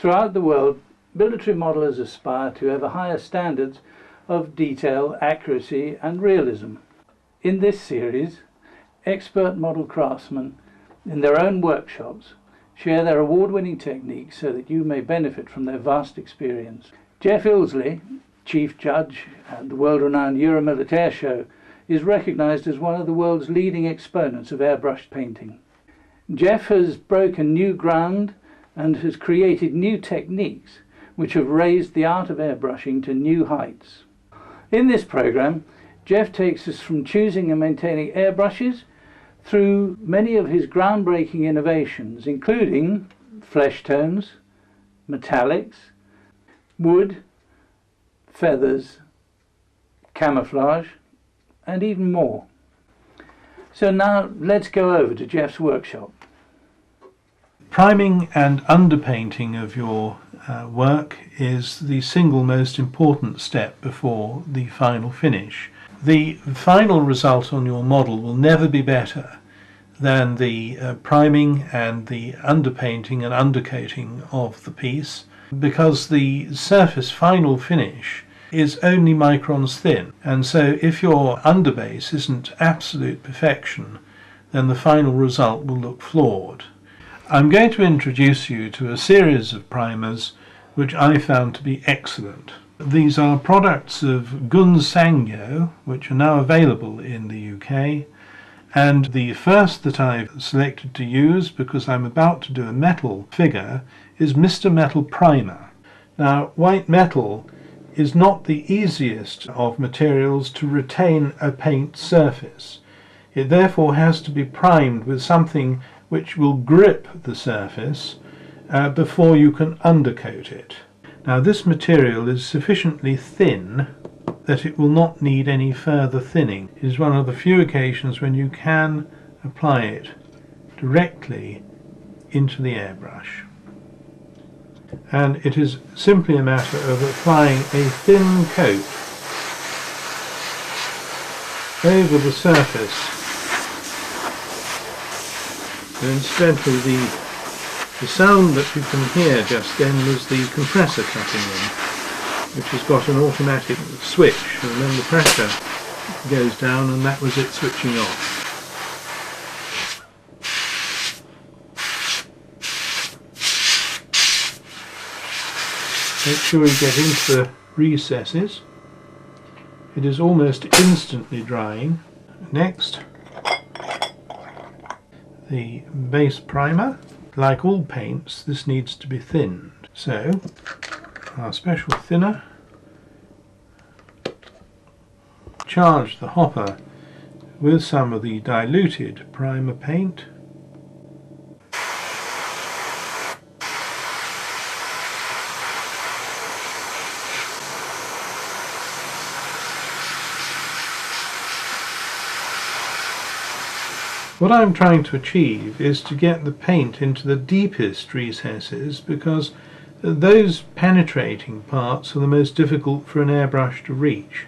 Throughout the world, military modelers aspire to ever higher standards of detail, accuracy and realism. In this series, expert model craftsmen in their own workshops share their award-winning techniques so that you may benefit from their vast experience. Джефф Иллсли, chief judge at the world-renowned Euromilitaire show, is recognized as one of the world's leading exponents of airbrush painting. Джеф has broken new ground and has created new techniques which have raised the art of airbrushing to new heights. In this program, Джеф takes us from choosing and maintaining airbrushes through many of his groundbreaking innovations, including flesh tones, metallics, wood, feathers, camouflage, and even more. So now let's go over to Jeff's workshop. Priming and underpainting of your work is the single most important step before the final finish. The final result on your model will never be better than the priming and the underpainting and undercoating of the piece, because the surface final finish is only microns thin, and so if your underbase isn't absolute perfection, then the final result will look flawed. I'm going to introduce you to a series of primers which I found to be excellent. These are products of Gun Sangyo, which are now available in the UK, and the first that I've selected to use, because I'm about to do a metal figure, is Mr. Metal Primer. Now, white metal is not the easiest of materials to retain a paint surface. It therefore has to be primed with something which will grip the surface before you can undercoat it. Now, this material is sufficiently thin that it will not need any further thinning. It is one of the few occasions when you can apply it directly into the airbrush. And it is simply a matter of applying a thin coat over the surface. And incidentally, the sound that you can hear just then was the compressor cutting in, which has got an automatic switch, and then the pressure goes down, and that was it switching off. Make sure you get into the recesses. It is almost instantly drying. Next, the base primer. Like all paints, this needs to be thinned. So, our special thinner. Charge the hopper with some of the diluted primer paint. What I'm trying to achieve is to get the paint into the deepest recesses, because those penetrating parts are the most difficult for an airbrush to reach.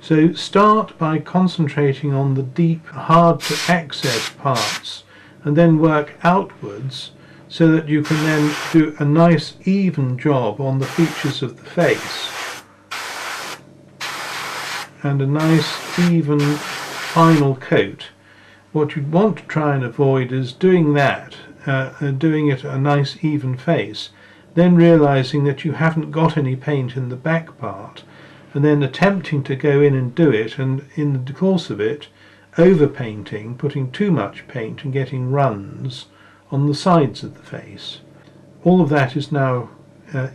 So start by concentrating on the deep, hard to access parts, and then work outwards so that you can then do a nice even job on the features of the face and a nice even final coat. What you'd want to try and avoid is doing that, doing it a nice even face, then realizing that you haven't got any paint in the back part, and then attempting to go in and do it, and in the course of it overpainting, putting too much paint and getting runs on the sides of the face. All of that is now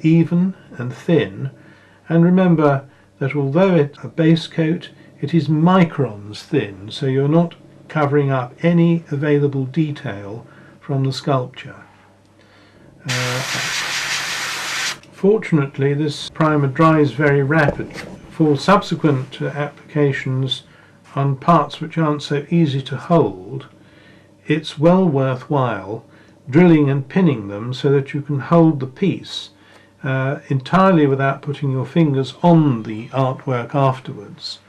even and thin, and remember that although it's a base coat, it is microns thin, so you're not covering up any available detail from the sculpture. Fortunately, this primer dries very rapidly. For subsequent applications on parts which aren't so easy to hold, it's well worthwhile drilling and pinning them so that you can hold the piece entirely without putting your fingers on the artwork afterwards.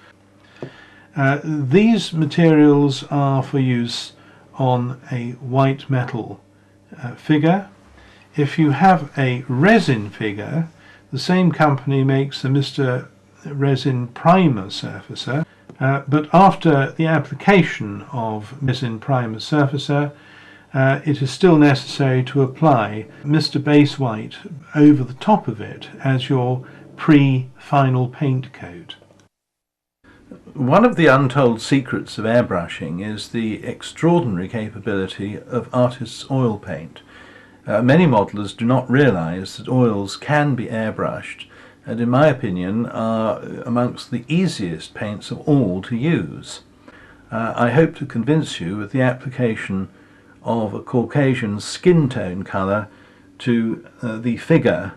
These materials are for use on a white metal figure. If you have a resin figure, the same company makes the Mr. Resin Primer Surfacer, but after the application of Resin Primer Surfacer, it is still necessary to apply Mr. Base White over the top of it as your pre-final paint coat. One of the untold secrets of airbrushing is the extraordinary capability of artists' oil paint. Many modellers do not realise that oils can be airbrushed, and in my opinion are amongst the easiest paints of all to use. I hope to convince you with the application of a Caucasian skin tone colour to the figure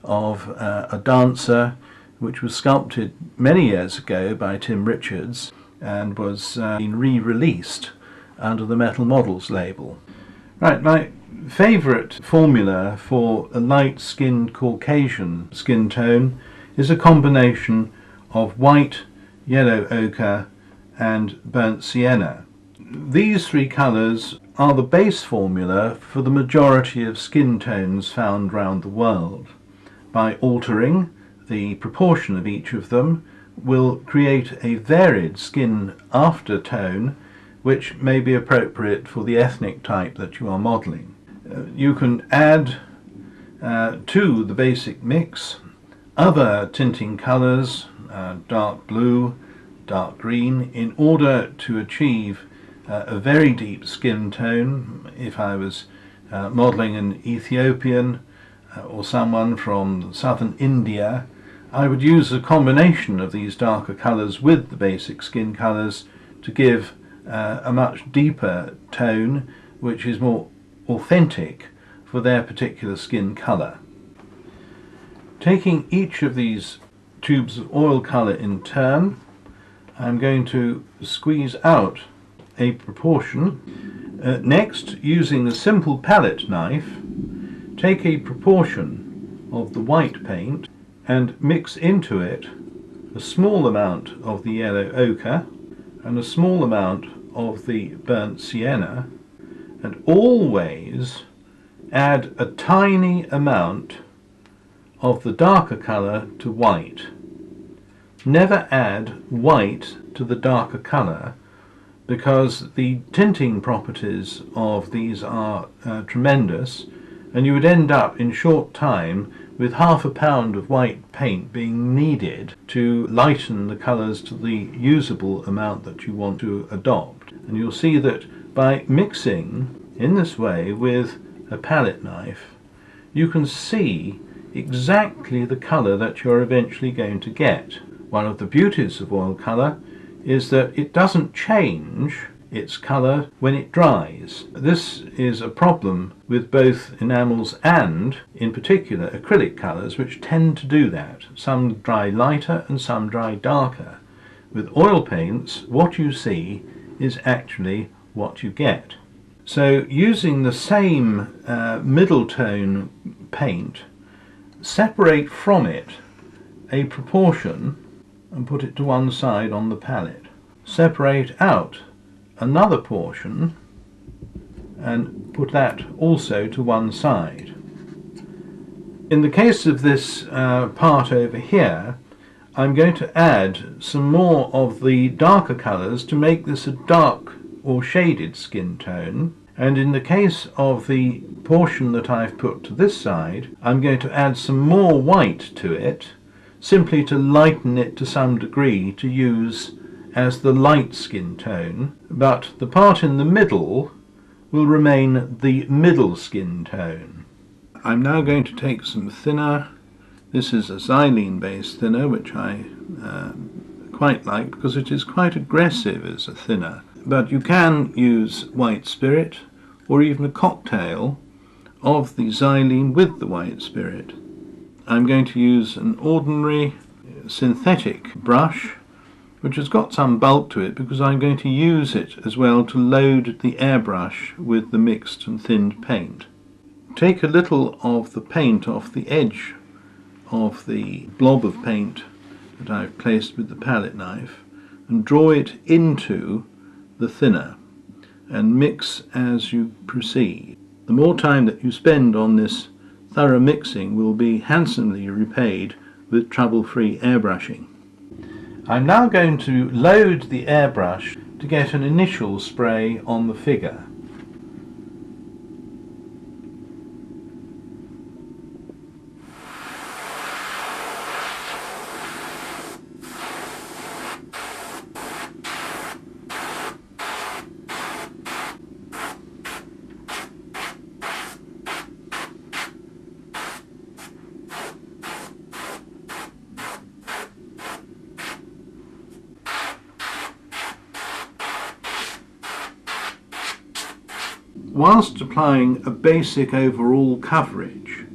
of a dancer, which was sculpted many years ago by Tim Richards and was re-released under the Metal Models label. Right, my favourite formula for a light-skinned Caucasian skin tone is a combination of white, yellow ochre and burnt sienna. These three colours are the base formula for the majority of skin tones found around the world. By altering the proportion of each of them will create a varied skin aftertone which may be appropriate for the ethnic type that you are modelling. You can add to the basic mix other tinting colours, dark blue, dark green, in order to achieve a very deep skin tone. If I was modelling an Ethiopian or someone from southern India, I would use a combination of these darker colours with the basic skin colours to give a much deeper tone which is more authentic for their particular skin colour. Taking each of these tubes of oil colour in turn, I'm going to squeeze out a proportion. Next, using a simple palette knife, take a proportion of the white paint and mix into it a small amount of the yellow ochre and a small amount of the burnt sienna, and always add a tiny amount of the darker colour to white. Never add white to the darker colour, because the tinting properties of these are tremendous, and you would end up in short time with half a pound of white paint being needed to lighten the colours to the usable amount that you want to adopt. And you'll see that by mixing in this way with a palette knife, you can see exactly the colour that you're eventually going to get. One of the beauties of oil colour is that it doesn't change its colour when it dries. This is a problem with both enamels and, in particular, acrylic colours, which tend to do that. Some dry lighter and some dry darker. With oil paints, what you see is actually what you get. So using the same middle tone paint, separate from it a proportion and put it to one side on the palette. Separate out another portion and put that also to one side. In the case of this part over here, I'm going to add some more of the darker colours to make this a dark or shaded skin tone, and in the case of the portion that I've put to this side, I'm going to add some more white to it, simply to lighten it to some degree to use as the light skin tone, but the part in the middle will remain the middle skin tone. I'm now going to take some thinner. This is a xylene based thinner, which I quite like because it is quite aggressive as a thinner, but you can use white spirit or even a cocktail of the xylene with the white spirit. I'm going to use an ordinary synthetic brush which has got some bulk to it because I'm going to use it as well to load the airbrush with the mixed and thinned paint. Take a little of the paint off the edge of the blob of paint that I've placed with the palette knife and draw it into the thinner and mix as you proceed. The more time that you spend on this thorough mixing will be handsomely repaid with trouble-free airbrushing. I'm now going to load the airbrush to get an initial spray on the figure. Whilst applying a basic overall coverage,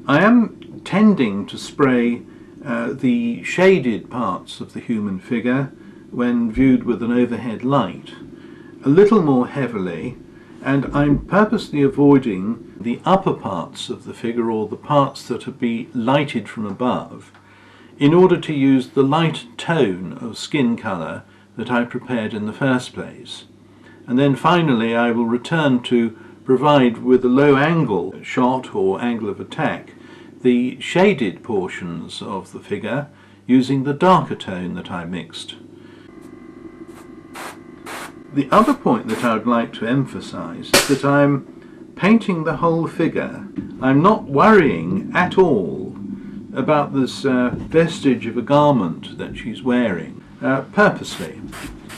I am tending to spray the shaded parts of the human figure when viewed with an overhead light a little more heavily, and I'm purposely avoiding the upper parts of the figure, or the parts that are be lighted from above, in order to use the light tone of skin colour that I prepared in the first place. And then finally I will return to provide with a low angle shot or angle of attack the shaded portions of the figure using the darker tone that I mixed. The other point that I would like to emphasize is that I'm painting the whole figure. I'm not worrying at all about this vestige of a garment that she's wearing purposely,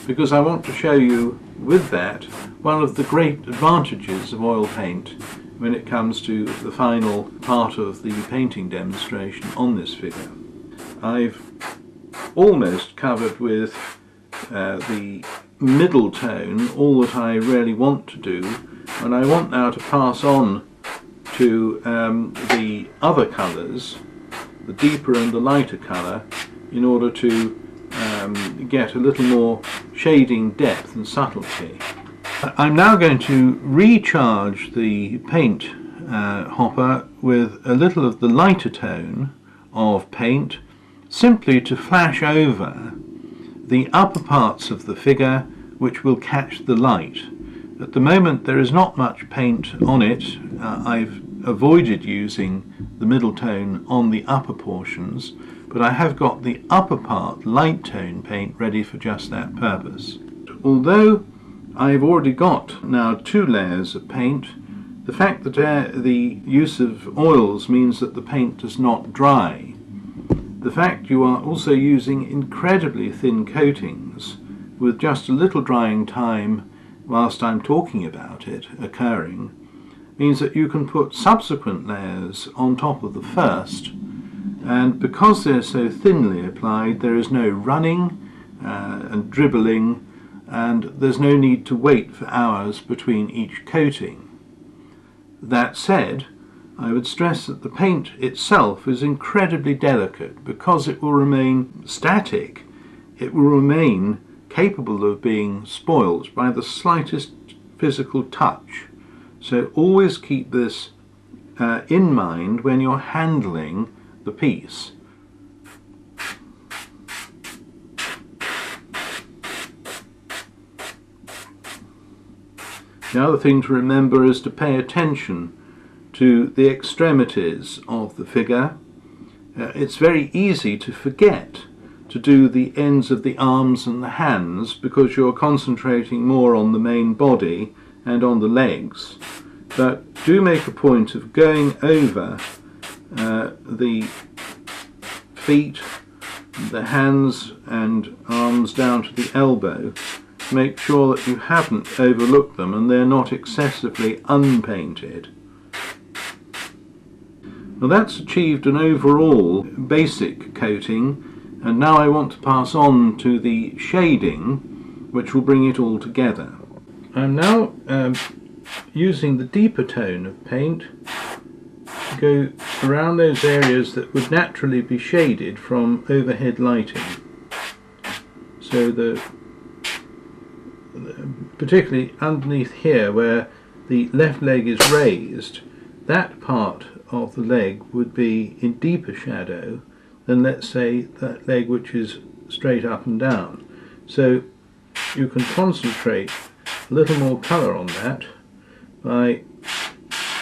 because I want to show you with that one of the great advantages of oil paint when it comes to the final part of the painting demonstration on this figure. I've almost covered with the middle tone all that I really want to do, and I want now to pass on to the other colours, the deeper and the lighter colour, in order to get a little more shading depth and subtlety. I'm now going to recharge the paint hopper with a little of the lighter tone of paint, simply to flash over the upper parts of the figure which will catch the light. At the moment there is not much paint on it. I've avoided using the middle tone on the upper portions, but I have got the upper part light tone paint ready for just that purpose. Although I've already got now 2 layers of paint, the fact that the use of oils means that the paint does not dry. The fact you are also using incredibly thin coatings with just a little drying time whilst I'm talking about it occurring means that you can put subsequent layers on top of the first, and because they're so thinly applied there is no running and dribbling, and there's no need to wait for hours between each coating. That said, I would stress that the paint itself is incredibly delicate. Because it will remain static, it will remain capable of being spoilt by the slightest physical touch. So always keep this in mind when you're handling the piece. The other thing to remember is to pay attention to the extremities of the figure. It's very easy to forget to do the ends of the arms and the hands because you're concentrating more on the main body and on the legs. But do make a point of going over the feet, the hands and arms down to the elbow. Make sure that you haven't overlooked them and they're not excessively unpainted. Well, that's achieved an overall basic coating, and now I want to pass on to the shading, which will bring it all together. I'm now using the deeper tone of paint to go around those areas that would naturally be shaded from overhead lighting. So particularly underneath here where the left leg is raised, that part of the leg would be in deeper shadow than, let's say, that leg which is straight up and down. So you can concentrate a little more colour on that by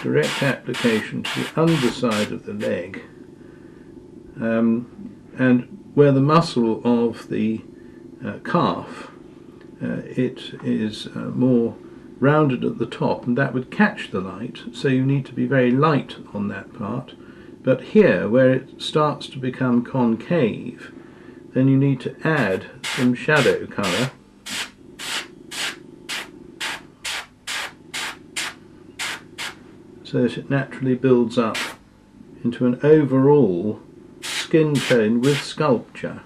direct application to the underside of the leg, and where the muscle of the calf, it is more rounded at the top, and that would catch the light, so you need to be very light on that part. But here, where it starts to become concave, then you need to add some shadow colour. So that it naturally builds up into an overall skin tone with sculpture.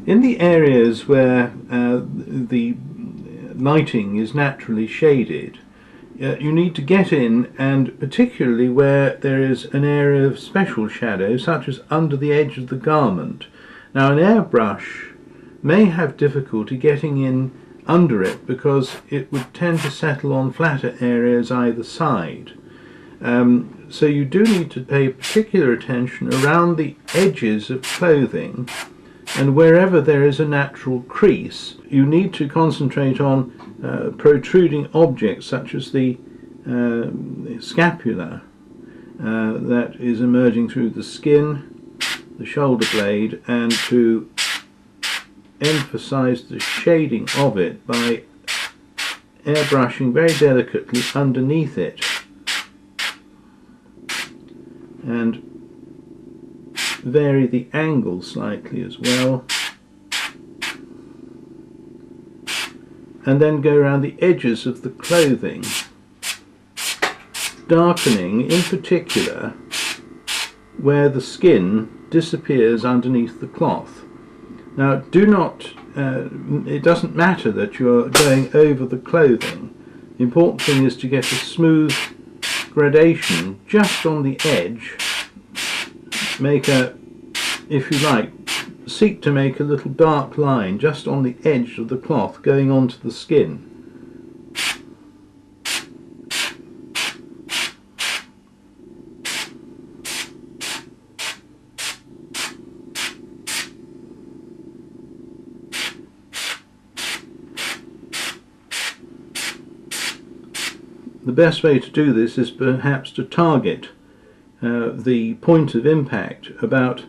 In the areas where the lighting is naturally shaded, you need to get in, and particularly where there is an area of special shadow, such as under the edge of the garment. Now, an airbrush may have difficulty getting in under it because it would tend to settle on flatter areas either side. So you do need to pay particular attention around the edges of clothing, and wherever there is a natural crease, you need to concentrate on protruding objects such as the scapula that is emerging through the skin, the shoulder blade, and to emphasize the shading of it by airbrushing very delicately underneath it, and vary the angle slightly as well, and then go around the edges of the clothing, darkening in particular where the skin disappears underneath the cloth. Now, do not, it doesn't matter that you're going over the clothing. The important thing is to get a smooth gradation just on the edge. Make a, if you like, seek to make a little dark line just on the edge of the cloth going onto the skin. The best way to do this is perhaps to target the point of impact about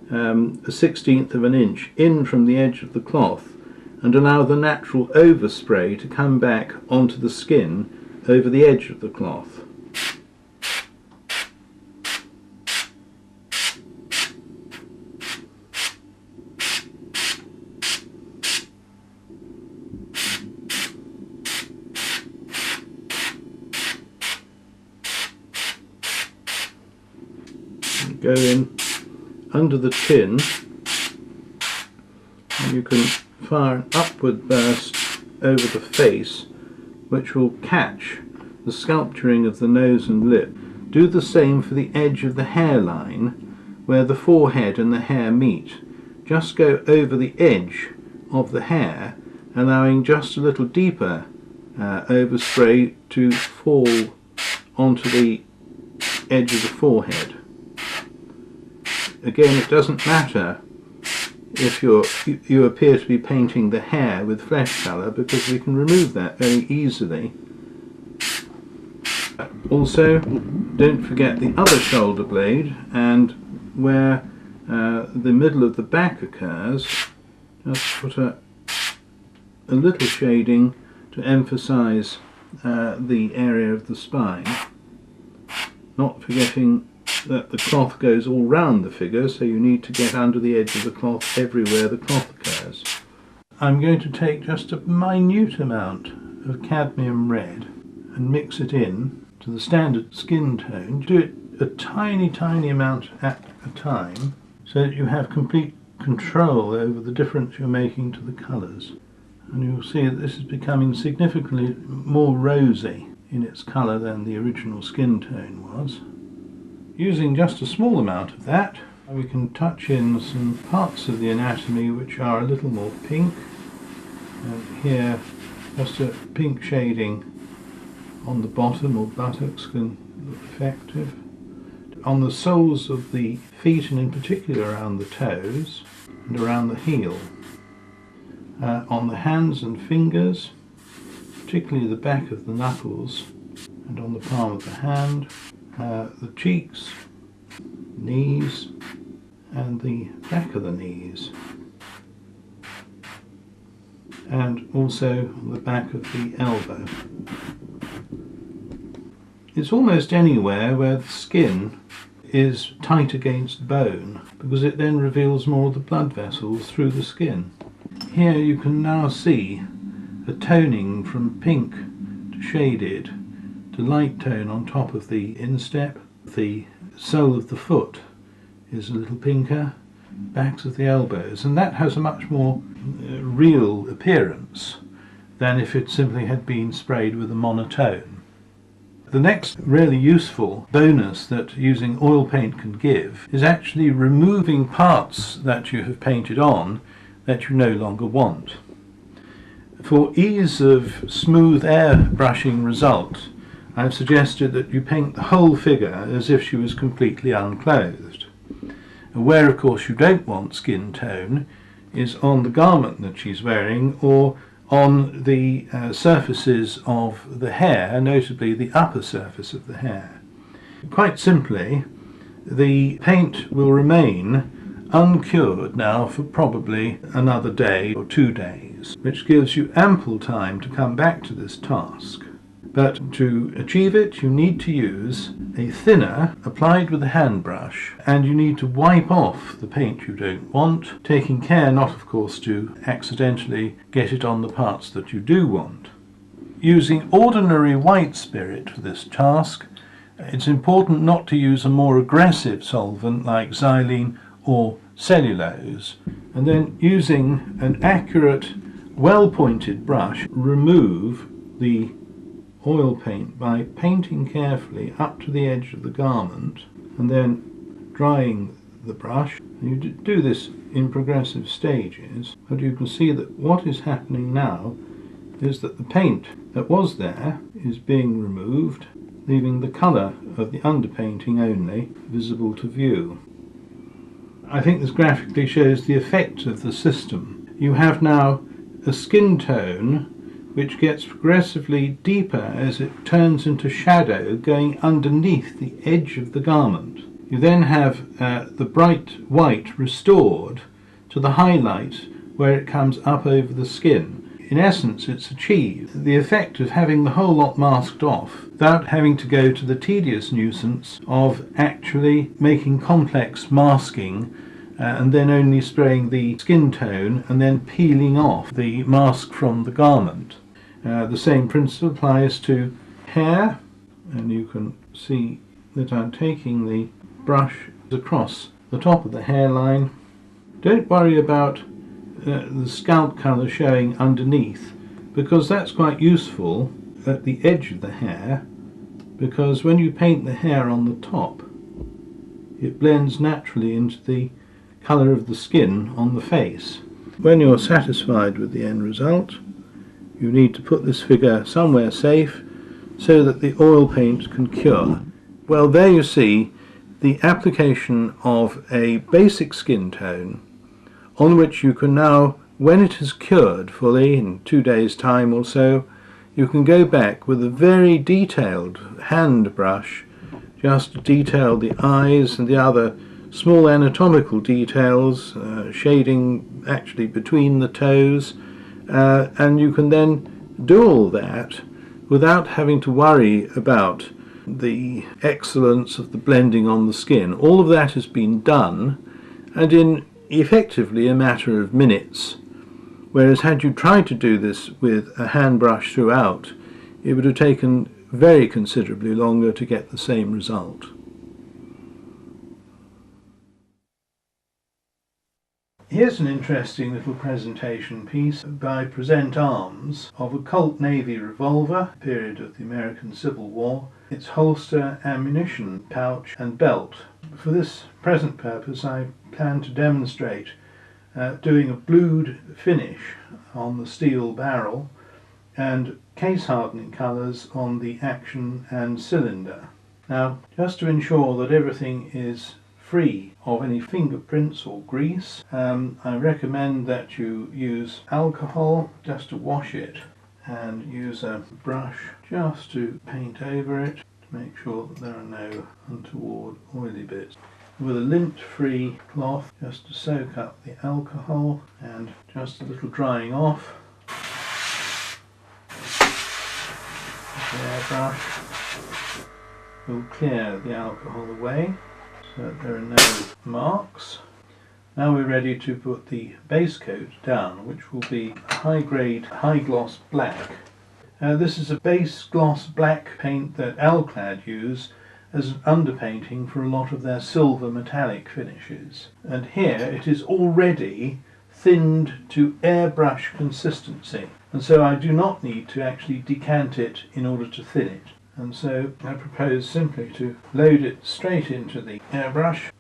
a 1/16 of an inch in from the edge of the cloth, and allow the natural overspray to come back onto the skin over the edge of the cloth. Go in under the chin, and you can fire an upward burst over the face, which will catch the sculpturing of the nose and lip. Do the same for the edge of the hairline, where the forehead and the hair meet. Just go over the edge of the hair, allowing just a little deeper overspray to fall onto the edge of the forehead. Again, it doesn't matter if you appear to be painting the hair with flesh colour, because we can remove that very easily. Also, don't forget the other shoulder blade, and where the middle of the back occurs, just put a little shading to emphasise the area of the spine, not forgetting that the cloth goes all round the figure, so you need to get under the edge of the cloth everywhere the cloth occurs. I'm going to take just a minute amount of cadmium red and mix it in to the standard skin tone. Do it a tiny amount at a time, so that you have complete control over the difference you're making to the colours. And you'll see that this is becoming significantly more rosy in its colour than the original skin tone was. Using just a small amount of that, we can touch in some parts of the anatomy which are a little more pink. And here, just a pink shading on the bottom or buttocks can look effective. On the soles of the feet, and in particular around the toes and around the heel. On the hands and fingers, particularly the back of the knuckles, and on the palm of the hand, the cheeks, knees, and the back of the knees, and also on the back of the elbow. It's almost anywhere where the skin is tight against bone, because it then reveals more of the blood vessels through the skin. Here you can now see a toning from pink to shaded to light tone on top of the instep. The sole of the foot is a little pinker, backs of the elbows, and that has a much more real appearance than if it simply had been sprayed with a monotone. The next really useful bonus that using oil paint can give is actually removing parts that you have painted on that you no longer want. For ease of smooth airbrushing result, I've suggested that you paint the whole figure as if she was completely unclothed. Where of course you don't want skin tone is on the garment that she's wearing, or on the surfaces of the hair, notably the upper surface of the hair. Quite simply, the paint will remain uncured now for probably another day or 2 days, which gives you ample time to come back to this task. But to achieve it, you need to use a thinner applied with a hand brush, and you need to wipe off the paint you don't want, taking care not, of course, to accidentally get it on the parts that you do want. Using ordinary white spirit for this task, it's important not to use a more aggressive solvent like xylene or cellulose, and then using an accurate, well-pointed brush, remove the oil paint by painting carefully up to the edge of the garment and then drying the brush. You do this in progressive stages, but you can see that what is happening now is that the paint that was there is being removed, leaving the colour of the underpainting only visible to view. I think this graphically shows the effect of the system. You have now a skin tone which gets progressively deeper as it turns into shadow going underneath the edge of the garment. You then have the bright white restored to the highlight where it comes up over the skin. In essence, it's achieved the effect of having the whole lot masked off without having to go to the tedious nuisance of actually making complex masking and then only spraying the skin tone and then peeling off the mask from the garment. The same principle applies to hair, and you can see that I'm taking the brush across the top of the hairline. Don't worry about the scalp colour showing underneath, because that's quite useful at the edge of the hair, because when you paint the hair on the top it blends naturally into the colour of the skin on the face. When you're satisfied with the end result, you need to put this figure somewhere safe so that the oil paint can cure. Well, there you see the application of a basic skin tone on which you can now, when it has cured fully in 2 days' time or so, you can go back with a very detailed hand brush just to detail the eyes and the other small anatomical details, shading actually between the toes, and you can then do all that without having to worry about the excellence of the blending on the skin. All of that has been done, and in effectively a matter of minutes, whereas had you tried to do this with a hand brush throughout, it would have taken very considerably longer to get the same result. Here's an interesting little presentation piece by Present Arms of a Colt Navy revolver, period of the American Civil War, its holster, ammunition pouch and belt. For this present purpose I plan to demonstrate doing a blued finish on the steel barrel and case hardening colours on the action and cylinder. Now, just to ensure that everything is free of any fingerprints or grease, I recommend that you use alcohol just to wash it, and use a brush just to paint over it to make sure that there are no untoward oily bits. With a lint-free cloth just to soak up the alcohol and just a little drying off. The airbrush will clear the alcohol away so that there are no marks. Now we're ready to put the base coat down, which will be a high-grade, high-gloss black. This is a base gloss black paint that Alclad use as an underpainting for a lot of their silver metallic finishes. And here it is already thinned to airbrush consistency, and so I do not need to actually decant it in order to thin it. And so I propose simply to load it straight into the airbrush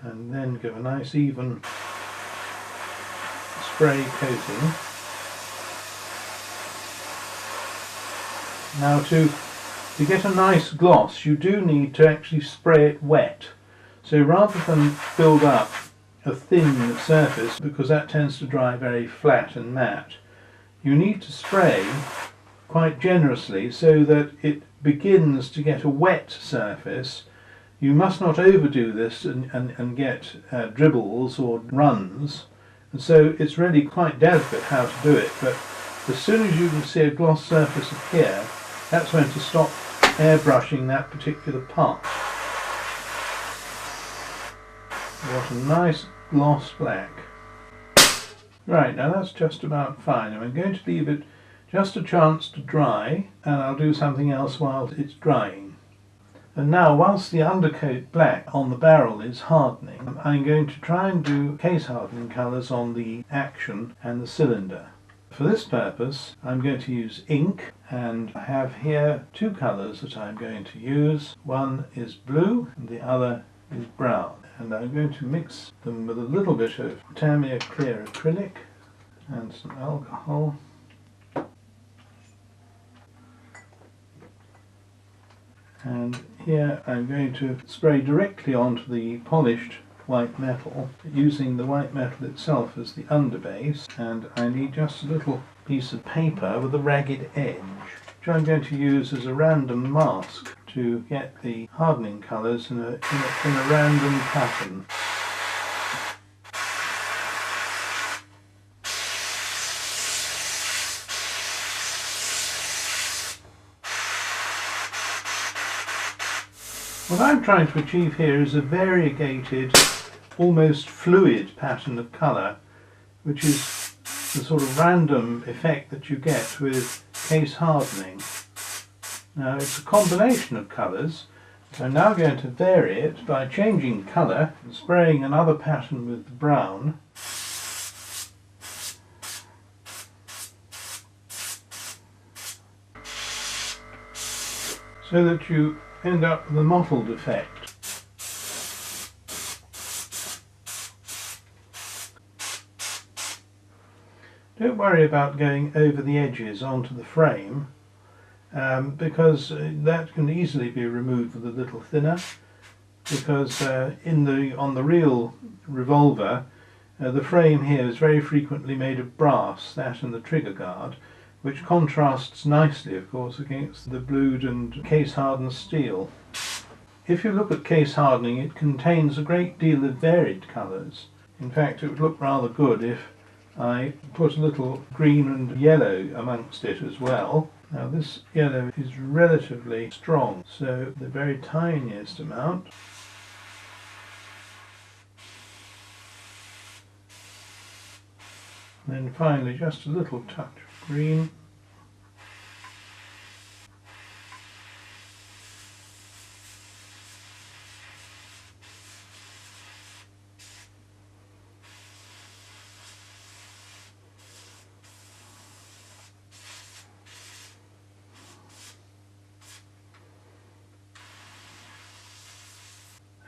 and then give a nice even spray coating. Now to get a nice gloss you do need to actually spray it wet. So rather than build up a thin surface, because that tends to dry very flat and matte, you need to spray quite generously so that it begins to get a wet surface. You must not overdo this and get dribbles or runs, and so it's really quite delicate how to do it, but as soon as you can see a gloss surface appear, that's when to stop airbrushing that particular part. What a nice gloss black. Right, now that's just about fine. I'm going to leave it just a chance to dry, and I'll do something else while it's drying. And now, whilst the undercoat black on the barrel is hardening, I'm going to try and do case hardening colours on the action and the cylinder. For this purpose I'm going to use ink, and I have here two colours that I'm going to use. One is blue and the other is brown, and I'm going to mix them with a little bit of Tamiya clear acrylic and some alcohol. And here I'm going to spray directly onto the polished white metal, using the white metal itself as the underbase, and I need just a little piece of paper with a ragged edge, which I'm going to use as a random mask to get the hardening colours in a random pattern. What I'm trying to achieve here is a variegated, almost fluid pattern of colour, which is the sort of random effect that you get with case hardening. Now it's a combination of colours, so I'm now going to vary it by changing colour and spraying another pattern with the brown. So that you end up with a mottled effect. Don't worry about going over the edges onto the frame, because that can easily be removed with a little thinner, because on the real revolver the frame here is very frequently made of brass, that and the trigger guard, which contrasts nicely, of course, against the blued and case-hardened steel. If you look at case hardening, it contains a great deal of varied colours. In fact, it would look rather good if I put a little green and yellow amongst it as well. Now this yellow is relatively strong, so the very tiniest amount. And then finally just a little touch of green.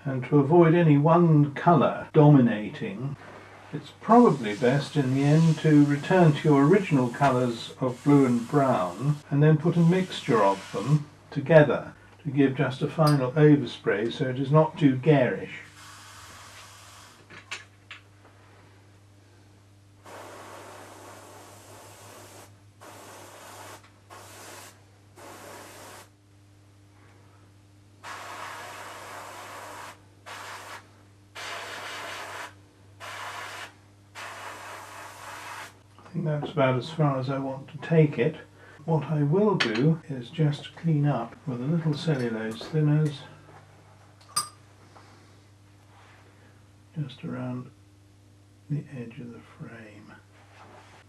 And to avoid any one colour dominating, it's probably best in the end to return to your original colours of blue and brown and then put a mixture of them together to give just a final overspray so it is not too garish. I think that's about as far as I want to take it. What I will do is just clean up with a little cellulose thinners just around the edge of the frame.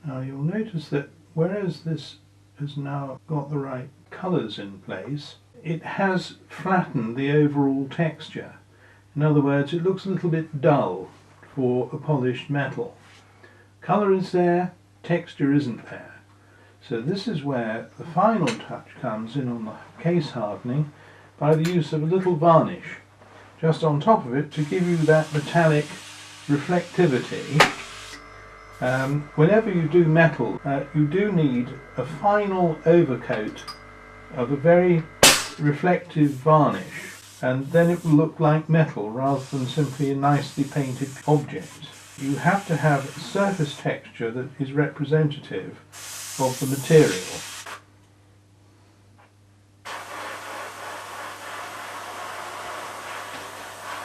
Now you'll notice that whereas this has now got the right colours in place, it has flattened the overall texture. In other words, it looks a little bit dull for a polished metal. Colour is there, texture isn't there. So this is where the final touch comes in on the case hardening by the use of a little varnish just on top of it to give you that metallic reflectivity. Whenever you do metal, you do need a final overcoat of a very reflective varnish, and then it will look like metal rather than simply a nicely painted object. You have to have a surface texture that is representative of the material.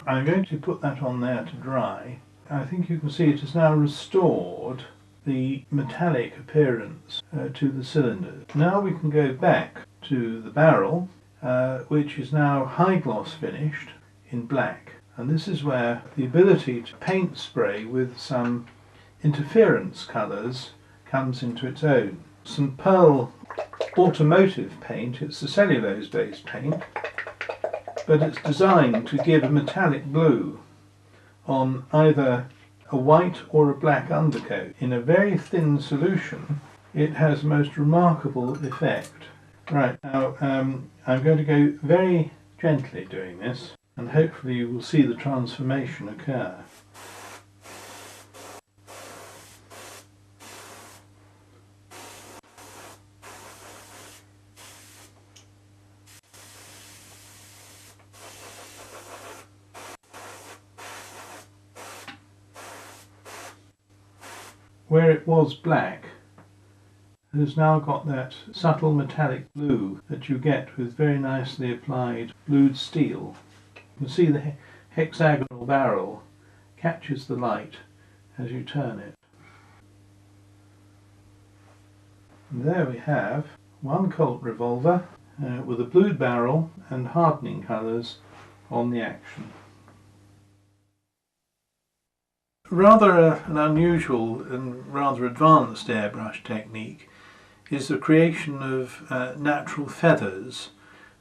I'm going to put that on there to dry. I think you can see it has now restored the metallic appearance to the cylinders. Now we can go back to the barrel, which is now high gloss finished in black. And this is where the ability to paint spray with some interference colours comes into its own. Some Pearl automotive paint, it's a cellulose based paint, but it's designed to give a metallic blue on either a white or a black undercoat. In a very thin solution, it has a most remarkable effect. Right, now I'm going to go very gently doing this, and hopefully you will see the transformation occur. Where it was black, it has now got that subtle metallic blue that you get with very nicely applied blued steel. You can see the hexagonal barrel catches the light as you turn it. And there we have one Colt revolver with a blued barrel and hardening colours on the action. Rather an unusual and rather advanced airbrush technique is the creation of natural feathers,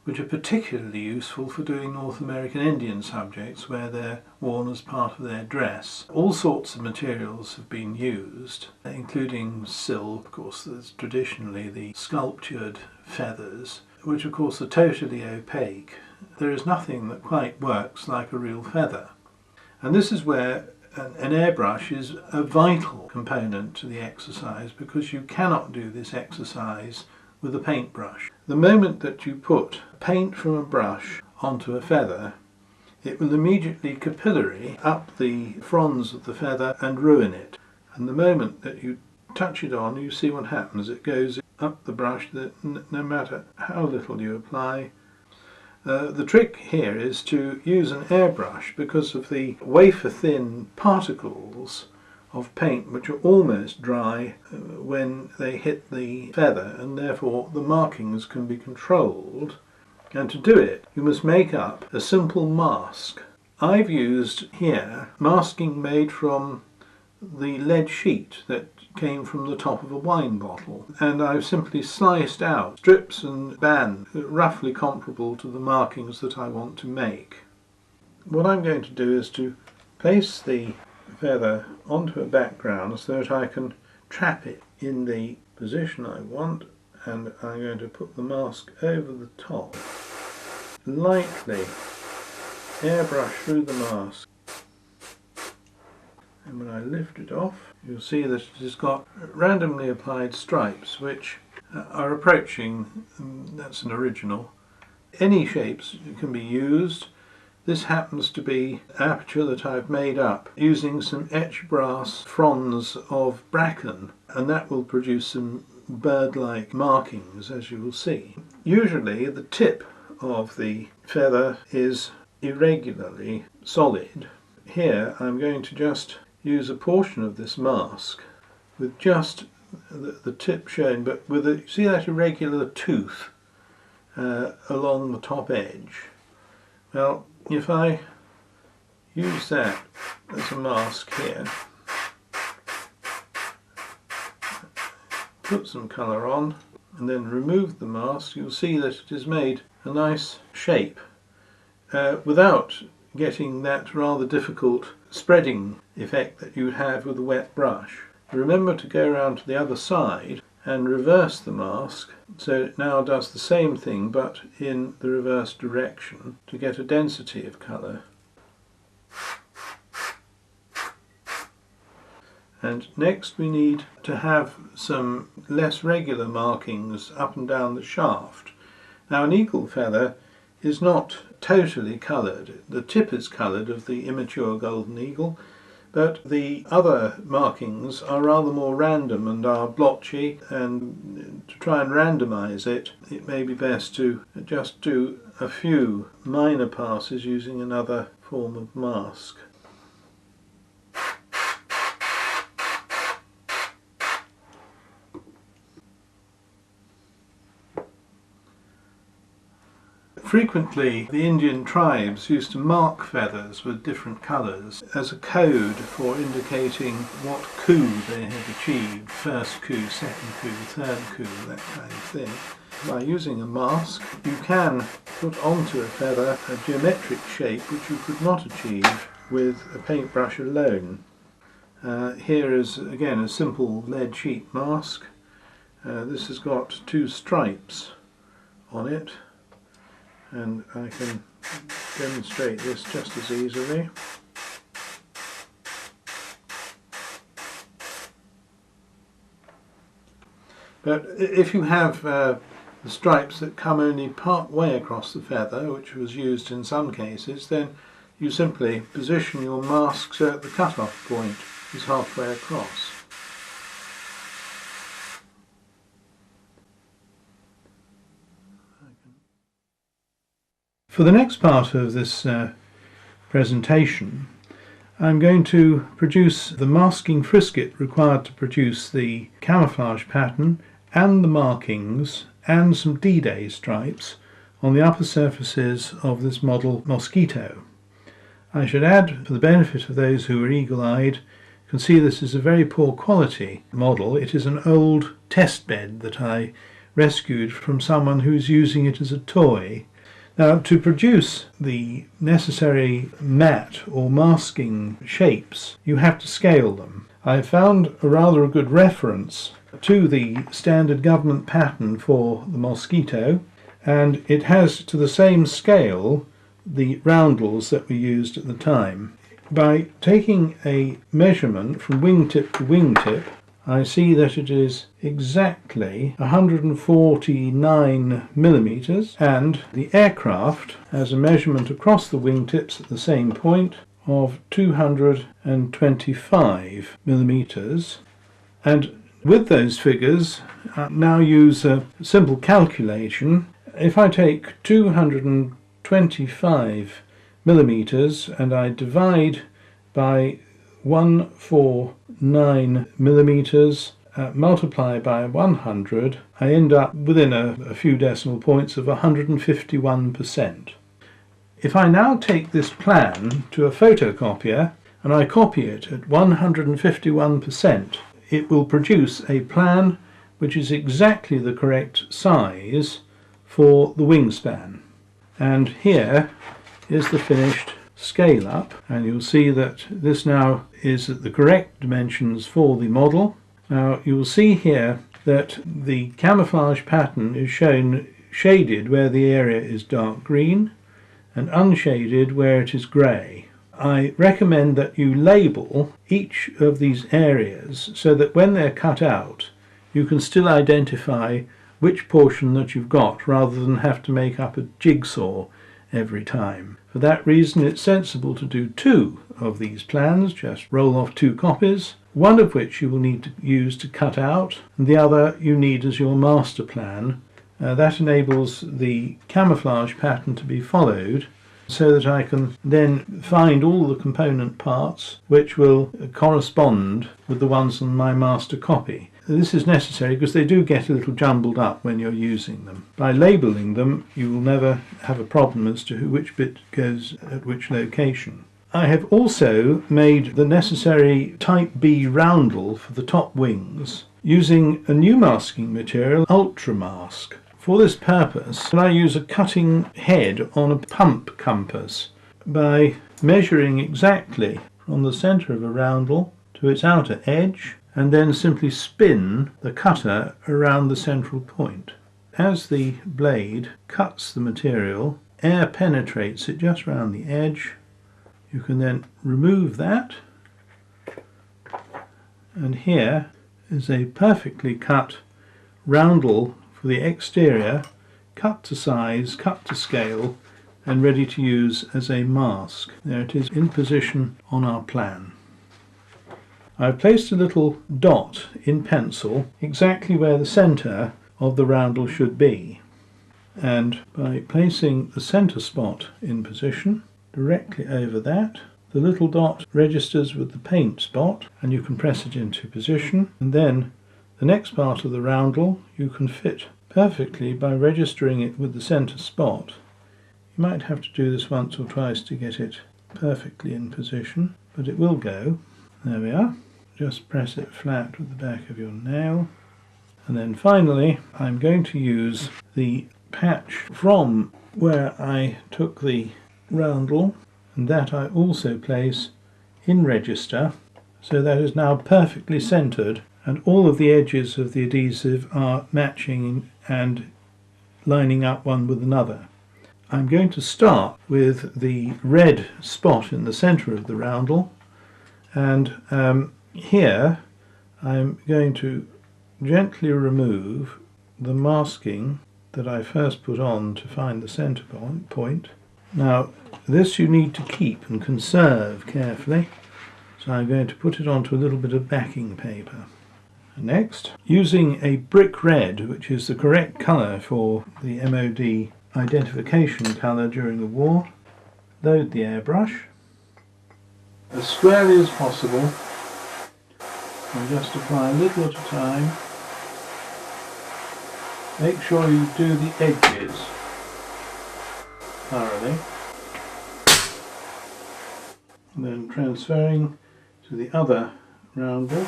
which are particularly useful for doing North American Indian subjects where they're worn as part of their dress. All sorts of materials have been used, including silk. Of course, there's traditionally the sculptured feathers, which of course are totally opaque. There is nothing that quite works like a real feather. And this is where an airbrush is a vital component to the exercise, because you cannot do this exercise with a paintbrush. The moment that you put paint from a brush onto a feather, it will immediately capillary up the fronds of the feather and ruin it. And the moment that you touch it on, you see what happens. It goes up the brush, that no matter how little you apply. The trick here is to use an airbrush because of the wafer-thin particles of paint which are almost dry when they hit the feather, and therefore the markings can be controlled. And to do it, you must make up a simple mask. I've used here masking made from the lead sheet that came from the top of a wine bottle, and I've simply sliced out strips and bands roughly comparable to the markings that I want to make. What I'm going to do is to place the feather onto a background so that I can trap it in the position I want, and I'm going to put the mask over the top, lightly airbrush through the mask. And when I lift it off, you'll see that it has got randomly applied stripes which are approaching, that's an original. Any shapes can be used. This happens to be an aperture that I've made up using some etched brass fronds of bracken, and that will produce some bird-like markings, as you will see. Usually the tip of the feather is irregularly solid. Here I'm going to just use a portion of this mask with just the tip shown, but with a, see that irregular tooth along the top edge? Well, if I use that as a mask here, put some colour on and then remove the mask, you'll see that it has made a nice shape without getting that rather difficult spreading effect that you would have with a wet brush. Remember to go around to the other side and reverse the mask so it now does the same thing but in the reverse direction to get a density of colour. And next we need to have some less regular markings up and down the shaft. Now an eagle feather is not totally coloured. The tip is coloured of the immature golden eagle, but the other markings are rather more random and are blotchy, and to try and randomise it, it may be best to just do a few minor passes using another form of mask. Frequently, the Indian tribes used to mark feathers with different colours as a code for indicating what coup they had achieved. First coup, second coup, third coup, that kind of thing. By using a mask, you can put onto a feather a geometric shape which you could not achieve with a paintbrush alone. Here is again a simple lead sheet mask. This has got two stripes on it, and I can demonstrate this just as easily. But if you have the stripes that come only part way across the feather, which was used in some cases, then you simply position your mask so that the cut-off point is halfway across. For the next part of this presentation, I'm going to produce the masking frisket required to produce the camouflage pattern and the markings and some D-Day stripes on the upper surfaces of this model mosquito. I should add, for the benefit of those who are eagle-eyed, you can see this is a very poor quality model. It is an old test bed that I rescued from someone who's using it as a toy. Now, to produce the necessary matte or masking shapes, you have to scale them. I found a rather good reference to the standard government pattern for the mosquito, and it has to the same scale the roundels that we used at the time. By taking a measurement from wingtip to wingtip, I see that it is exactly 149 millimeters, and the aircraft has a measurement across the wingtips at the same point of 225 millimeters. And with those figures, I now use a simple calculation. If I take 225 millimeters and I divide by 149 millimeters, multiply by 100, I end up within a few decimal points of 151%. If I now take this plan to a photocopier and I copy it at 151%, it will produce a plan which is exactly the correct size for the wingspan. And here is the finished scale up, and you'll see that this now is at the correct dimensions for the model. Now you will see here that the camouflage pattern is shown shaded where the area is dark green and unshaded where it is grey. I recommend that you label each of these areas so that when they're cut out you can still identify which portion that you've got rather than have to make up a jigsaw every time. For that reason it's sensible to do two of these plans, just roll off two copies, one of which you will need to use to cut out and the other you need as your master plan. That enables the camouflage pattern to be followed so that I can then find all the component parts which will correspond with the ones on my master copy. This is necessary because they do get a little jumbled up when you're using them. By labelling them, you will never have a problem as to which bit goes at which location. I have also made the necessary type B roundel for the top wings using a new masking material, Ultra Mask. For this purpose, I use a cutting head on a pump compass by measuring exactly from the centre of a roundel to its outer edge, and then simply spin the cutter around the central point. As the blade cuts the material, air penetrates it just around the edge. You can then remove that, and here is a perfectly cut roundel for the exterior, cut to size, cut to scale, and ready to use as a mask. There it is in position on our plan. I've placed a little dot in pencil exactly where the centre of the roundel should be, and by placing the centre spot in position directly over that, the little dot registers with the paint spot and you can press it into position, and then the next part of the roundel you can fit perfectly by registering it with the centre spot. You might have to do this once or twice to get it perfectly in position, but it will go. There we are. Just press it flat with the back of your nail. And then finally I'm going to use the patch from where I took the roundel, and that I also place in register, so that is now perfectly centred and all of the edges of the adhesive are matching and lining up one with another. I'm going to start with the red spot in the centre of the roundel, and here I'm going to gently remove the masking that I first put on to find the centre point. Now this you need to keep and conserve carefully, so I'm going to put it onto a little bit of backing paper. Next, using a brick red, which is the correct colour for the MOD identification colour during the war, load the airbrush as squarely as possible and just apply a little at a time. Make sure you do the edges thoroughly, and then transferring to the other roundel.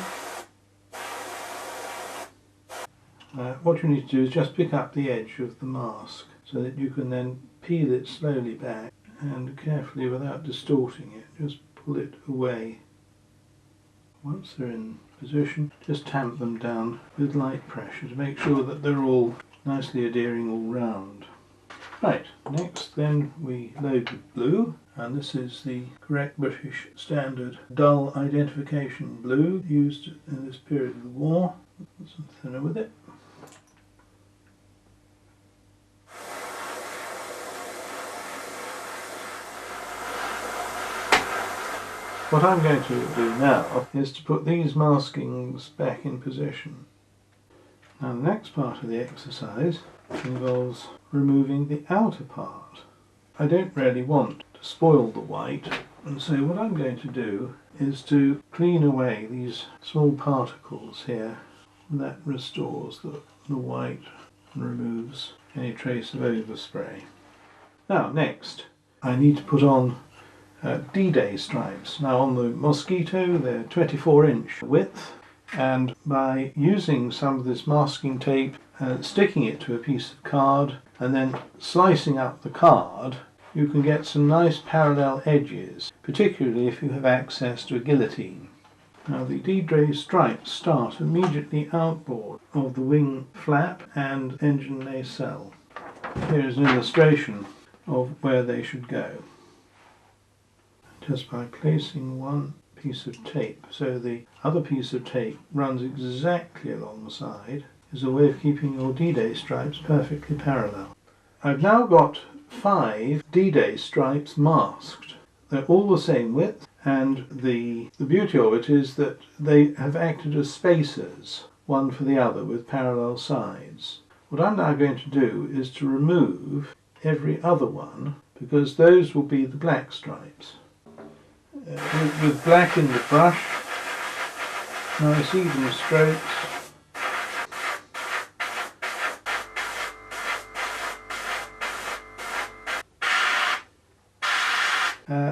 What you need to do is just pick up the edge of the mask so that you can then peel it slowly back and carefully, without distorting it, just pull it away. Once they're in position, just tamp them down with light pressure to make sure that they're all nicely adhering all round. Right, next then we load with blue, and this is the correct British standard dull identification blue used in this period of the war. Put some thinner with it. What I'm going to do now is to put these maskings back in position. Now the next part of the exercise involves removing the outer part. I don't really want to spoil the white, and so what I'm going to do is to clean away these small particles here. That restores the white and removes any trace of overspray. Now next I need to put on D-Day stripes. Now on the Mosquito they're 24-inch width, and by using some of this masking tape, sticking it to a piece of card and then slicing up the card, you can get some nice parallel edges, particularly if you have access to a guillotine. Now the D-Day stripes start immediately outboard of the wing flap and engine nacelle. Here is an illustration of where they should go. Just by placing one piece of tape so the other piece of tape runs exactly alongside is a way of keeping your D-Day stripes perfectly parallel. I've now got 5 D-Day stripes masked. They're all the same width, and the beauty of it is that they have acted as spacers, one for the other with parallel sides. What I'm now going to do is to remove every other one, because those will be the black stripes. With black in the brush, nice even strokes,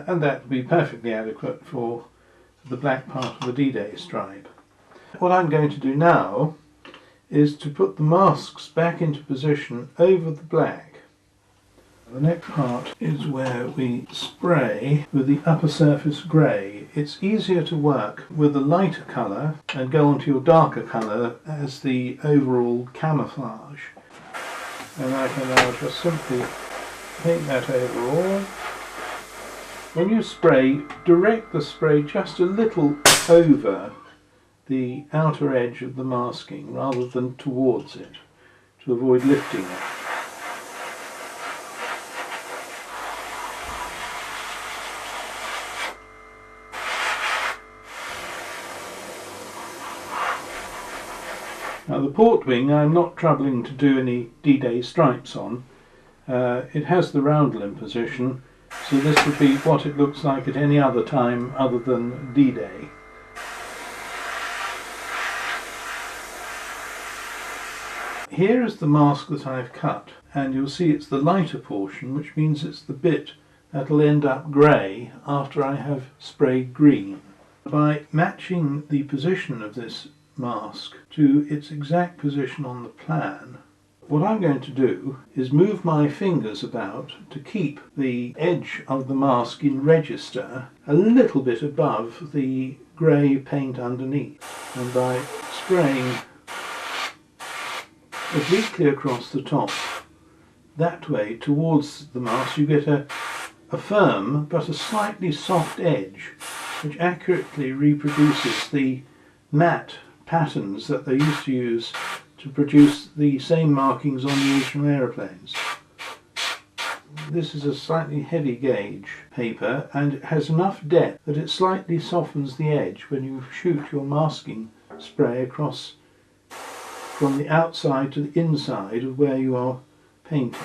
and that would be perfectly adequate for the black part of the D-Day stripe. What I'm going to do now is to put the masks back into position over the black. The next part is where we spray with the upper surface grey. It's easier to work with a lighter colour and go on to your darker colour as the overall camouflage. And I can now just simply paint that overall. When you spray, direct the spray just a little over the outer edge of the masking rather than towards it to avoid lifting it. Now the port wing I'm not troubling to do any D-Day stripes on. It has the roundel in position, so this would be what it looks like at any other time other than D-Day. Here is the mask that I've cut, and you'll see it's the lighter portion, which means it's the bit that'll end up grey after I have sprayed green. By matching the position of this mask to its exact position on the plan, what I'm going to do is move my fingers about to keep the edge of the mask in register a little bit above the grey paint underneath, and by spraying obliquely across the top that way towards the mask, you get a firm but a slightly soft edge which accurately reproduces the matte patterns that they used to use to produce the same markings on the original aeroplanes. This is a slightly heavy gauge paper, and it has enough depth that it slightly softens the edge when you shoot your masking spray across from the outside to the inside of where you are painting.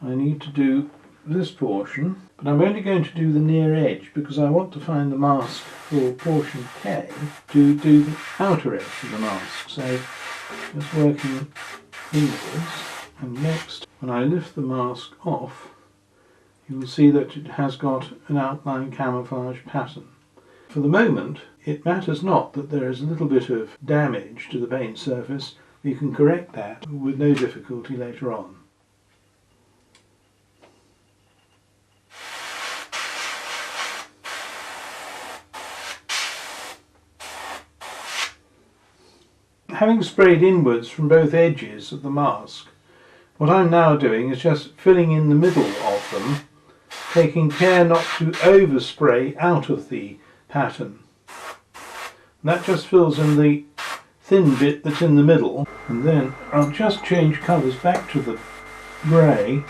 I need to do this portion, but I'm only going to do the near edge because I want to find the mask for portion K to do the outer edge of the mask. So just working inwards, and next when I lift the mask off, you will see that it has got an outline camouflage pattern. For the moment it matters not that there is a little bit of damage to the paint surface. We can correct that with no difficulty later on. Having sprayed inwards from both edges of the mask, what I'm now doing is just filling in the middle of them, taking care not to overspray out of the pattern. And that just fills in the thin bit that's in the middle, and then I'll just change colours back to the grey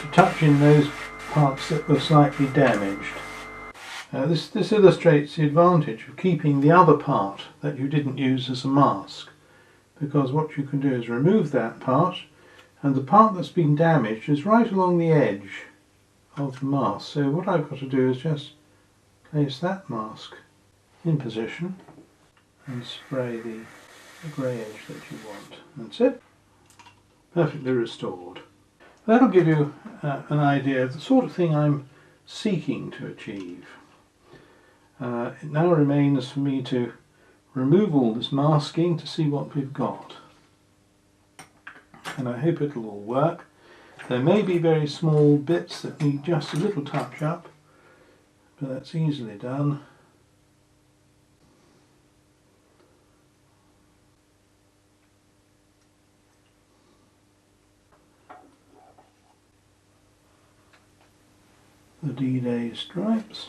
to touch in those parts that were slightly damaged. This illustrates the advantage of keeping the other part that you didn't use as a mask, because what you can do is remove that part, and the part that's been damaged is right along the edge of the mask. So what I've got to do is just place that mask in position and spray the grey edge that you want. That's it. Perfectly restored. That'll give you an idea of the sort of thing I'm seeking to achieve. It now remains for me to remove all this masking to see what we've got. And I hope it'll all work. There may be very small bits that need just a little touch up, but that's easily done. The D-Day stripes.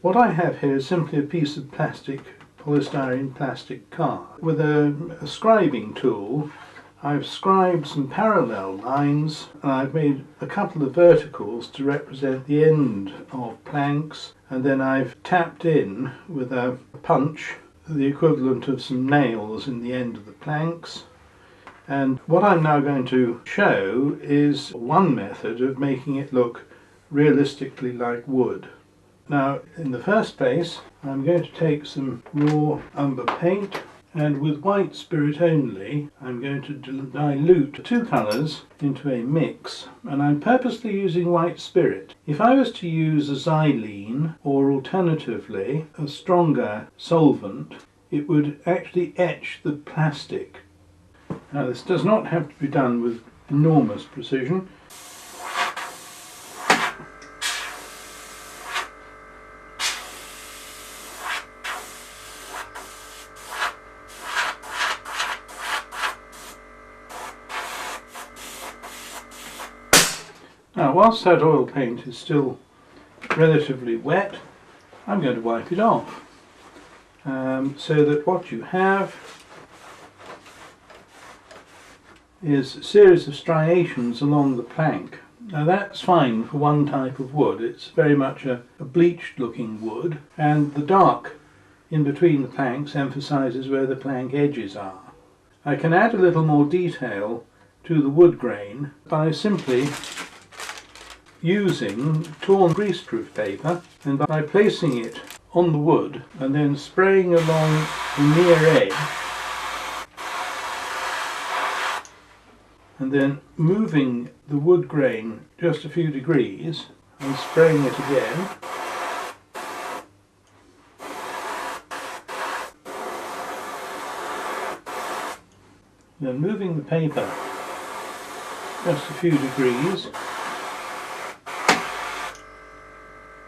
What I have here is simply a piece of plastic, polystyrene plastic card. With a scribing tool, I've scribed some parallel lines, and I've made a couple of verticals to represent the end of planks, and then I've tapped in with a punch the equivalent of some nails in the end of the planks. And what I'm now going to show is one method of making it look realistically like wood. Now, in the first place, I'm going to take some raw umber paint And with white spirit only, I'm going to dilute two colours into a mix, and I'm purposely using white spirit. If I was to use a xylene, or alternatively a stronger solvent, it would actually etch the plastic. Now this does not have to be done with enormous precision. Now, whilst that oil paint is still relatively wet, I'm going to wipe it off, so that what you have is a series of striations along the plank. Now that's fine for one type of wood. It's very much a bleached looking wood, and the dark in between the planks emphasises where the plank edges are. I can add a little more detail to the wood grain by simply using torn greaseproof paper, and by placing it on the wood and then spraying along the near edge and then moving the wood grain just a few degrees and spraying it again. Then moving the paper just a few degrees,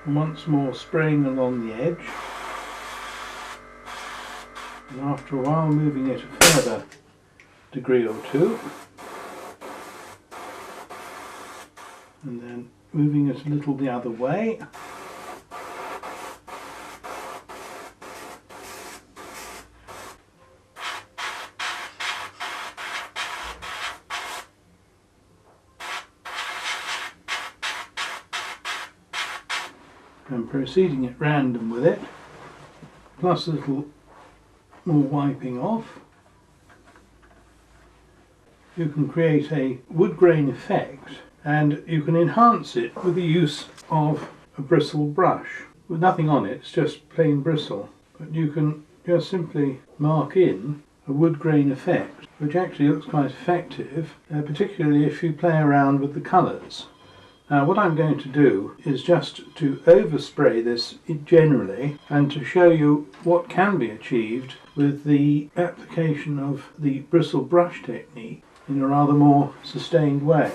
and once more spraying along the edge, and after a while moving it a further degree or two, and then moving it a little the other way. And proceeding at random with it, plus a little more wiping off, you can create a wood grain effect, and you can enhance it with the use of a bristle brush with nothing on it. It's just plain bristle, but you can just simply mark in a wood grain effect, which actually looks quite effective, particularly if you play around with the colours. Now what I'm going to do is just to overspray this generally, and to show you what can be achieved with the application of the bristle brush technique in a rather more sustained way.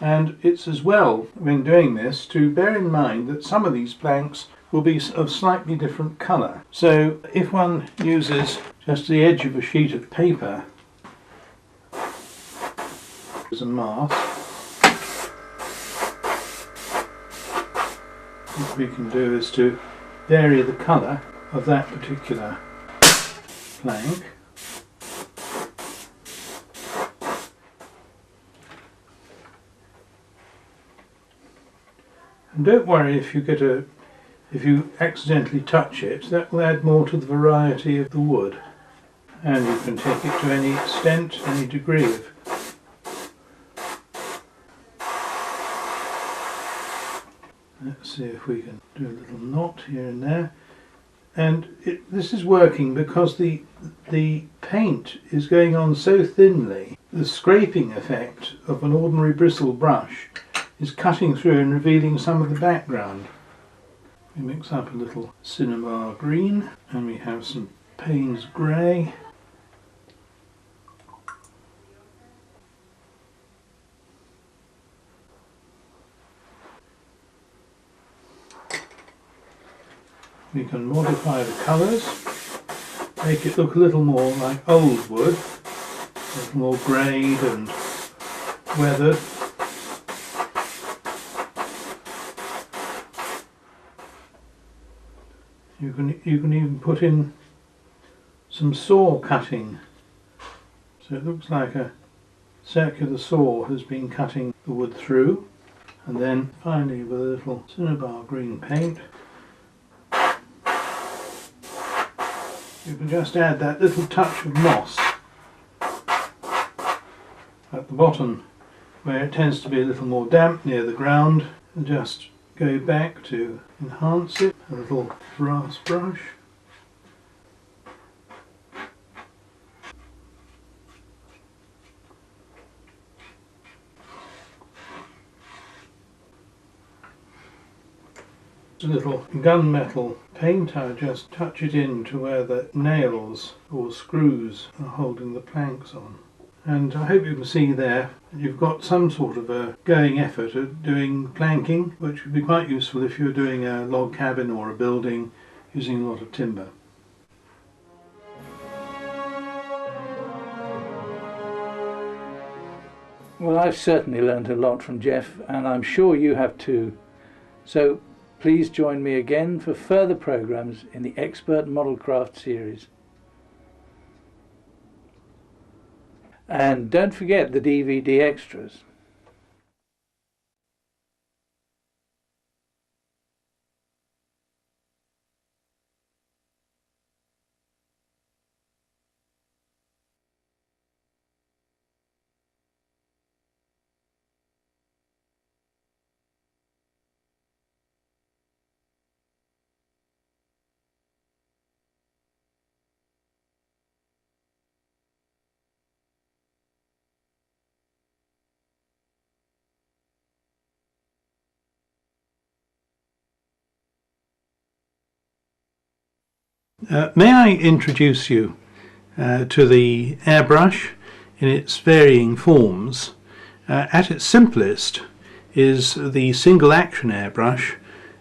And it's as well, when doing this, to bear in mind that some of these planks will be of slightly different colour. So if one uses just the edge of a sheet of paper as a mask, what we can do is to vary the colour of that particular plank. And don't worry if you accidentally touch it, that will add more to the variety of the wood. And you can take it to any extent, any degree of. Let's see if we can do a little knot here and there. And this is working because the paint is going on so thinly. The scraping effect of an ordinary bristle brush is cutting through and revealing some of the background. We mix up a little cinnabar green, and we have some Payne's grey. We can modify the colours, make it look a little more like old wood, a little more greyed and weathered. You can even put in some saw cutting, so it looks like a circular saw has been cutting the wood through. And then finally, with a little cinnabar green paint, you can just add that little touch of moss at the bottom where it tends to be a little more damp near the ground, and just go back to enhance it. A little brass brush. A little gunmetal paint. I just touch it into where the nails or screws are holding the planks on. And I hope you can see there you've got some sort of a going effort at doing planking, which would be quite useful if you're doing a log cabin or a building using a lot of timber. Well, I've certainly learned a lot from Jeff, and I'm sure you have too. So please join me again for further programs in the Expert Model Craft series. And don't forget the DVD extras. May I introduce you to the airbrush in its varying forms. At its simplest is the single action airbrush,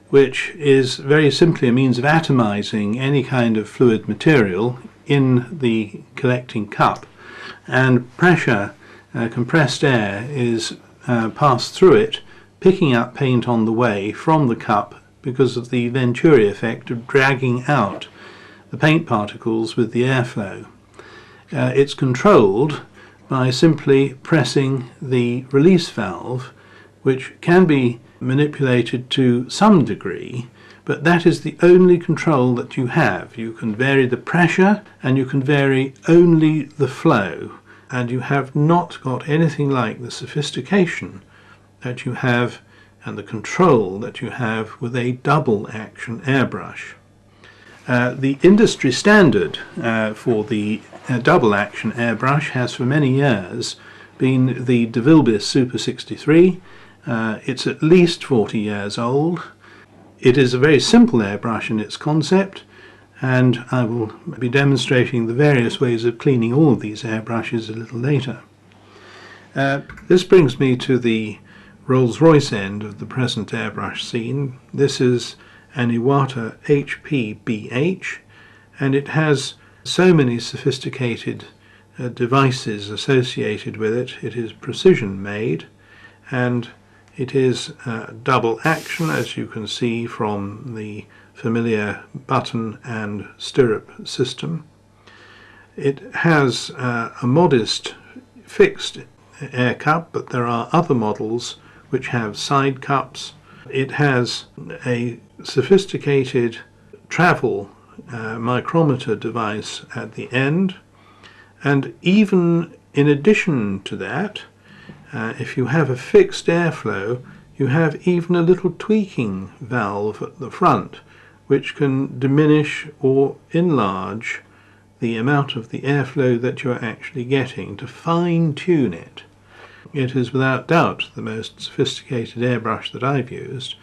which is very simply a means of atomizing any kind of fluid material in the collecting cup, and pressure, compressed air, is passed through it, picking up paint on the way from the cup because of the Venturi effect of dragging out the paint particles with the airflow. It's controlled by simply pressing the release valve, which can be manipulated to some degree, but that is the only control that you have. You can vary the pressure and you can vary only the flow, and you have not got anything like the sophistication that you have and the control that you have with a double action airbrush. The industry standard for the double action airbrush has for many years been the De Vilbiss Super 63. It's at least 40 years old. It is a very simple airbrush in its concept, and I will be demonstrating the various ways of cleaning all of these airbrushes a little later. This brings me to the Rolls-Royce end of the present airbrush scene. This is an Iwata HPBH, and it has so many sophisticated devices associated with it. It is precision made, and it is double action, as you can see from the familiar button and stirrup system. It has a modest fixed air cup, but there are other models which have side cups. It has a sophisticated travel micrometer device at the end, and even in addition to that, if you have a fixed airflow, you have even a little tweaking valve at the front which can diminish or enlarge the amount of the airflow that you're actually getting to fine-tune it. It is without doubt the most sophisticated airbrush that I've used,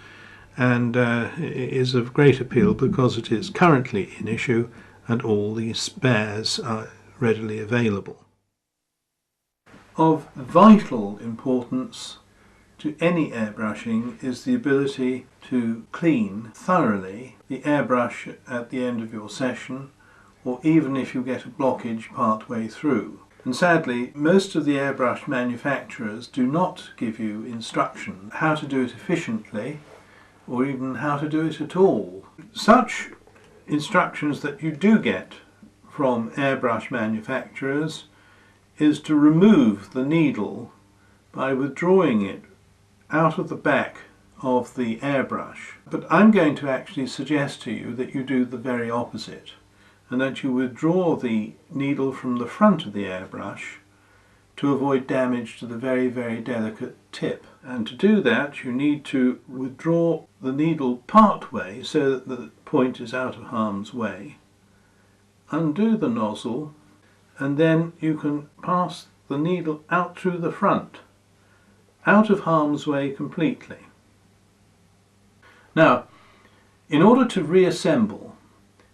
and is of great appeal because it is currently in issue and all the spares are readily available. Of vital importance to any airbrushing is the ability to clean thoroughly the airbrush at the end of your session, or even if you get a blockage part way through. And sadly, most of the airbrush manufacturers do not give you instruction how to do it efficiently, or even how to do it at all. Such instructions that you do get from airbrush manufacturers is to remove the needle by withdrawing it out of the back of the airbrush. But I'm going to actually suggest to you that you do the very opposite, and that you withdraw the needle from the front of the airbrush to avoid damage to the very, very delicate tip. And to do that, you need to withdraw the needle part way so that the point is out of harm's way, undo the nozzle, and then you can pass the needle out through the front, out of harm's way completely. Now, In order to reassemble,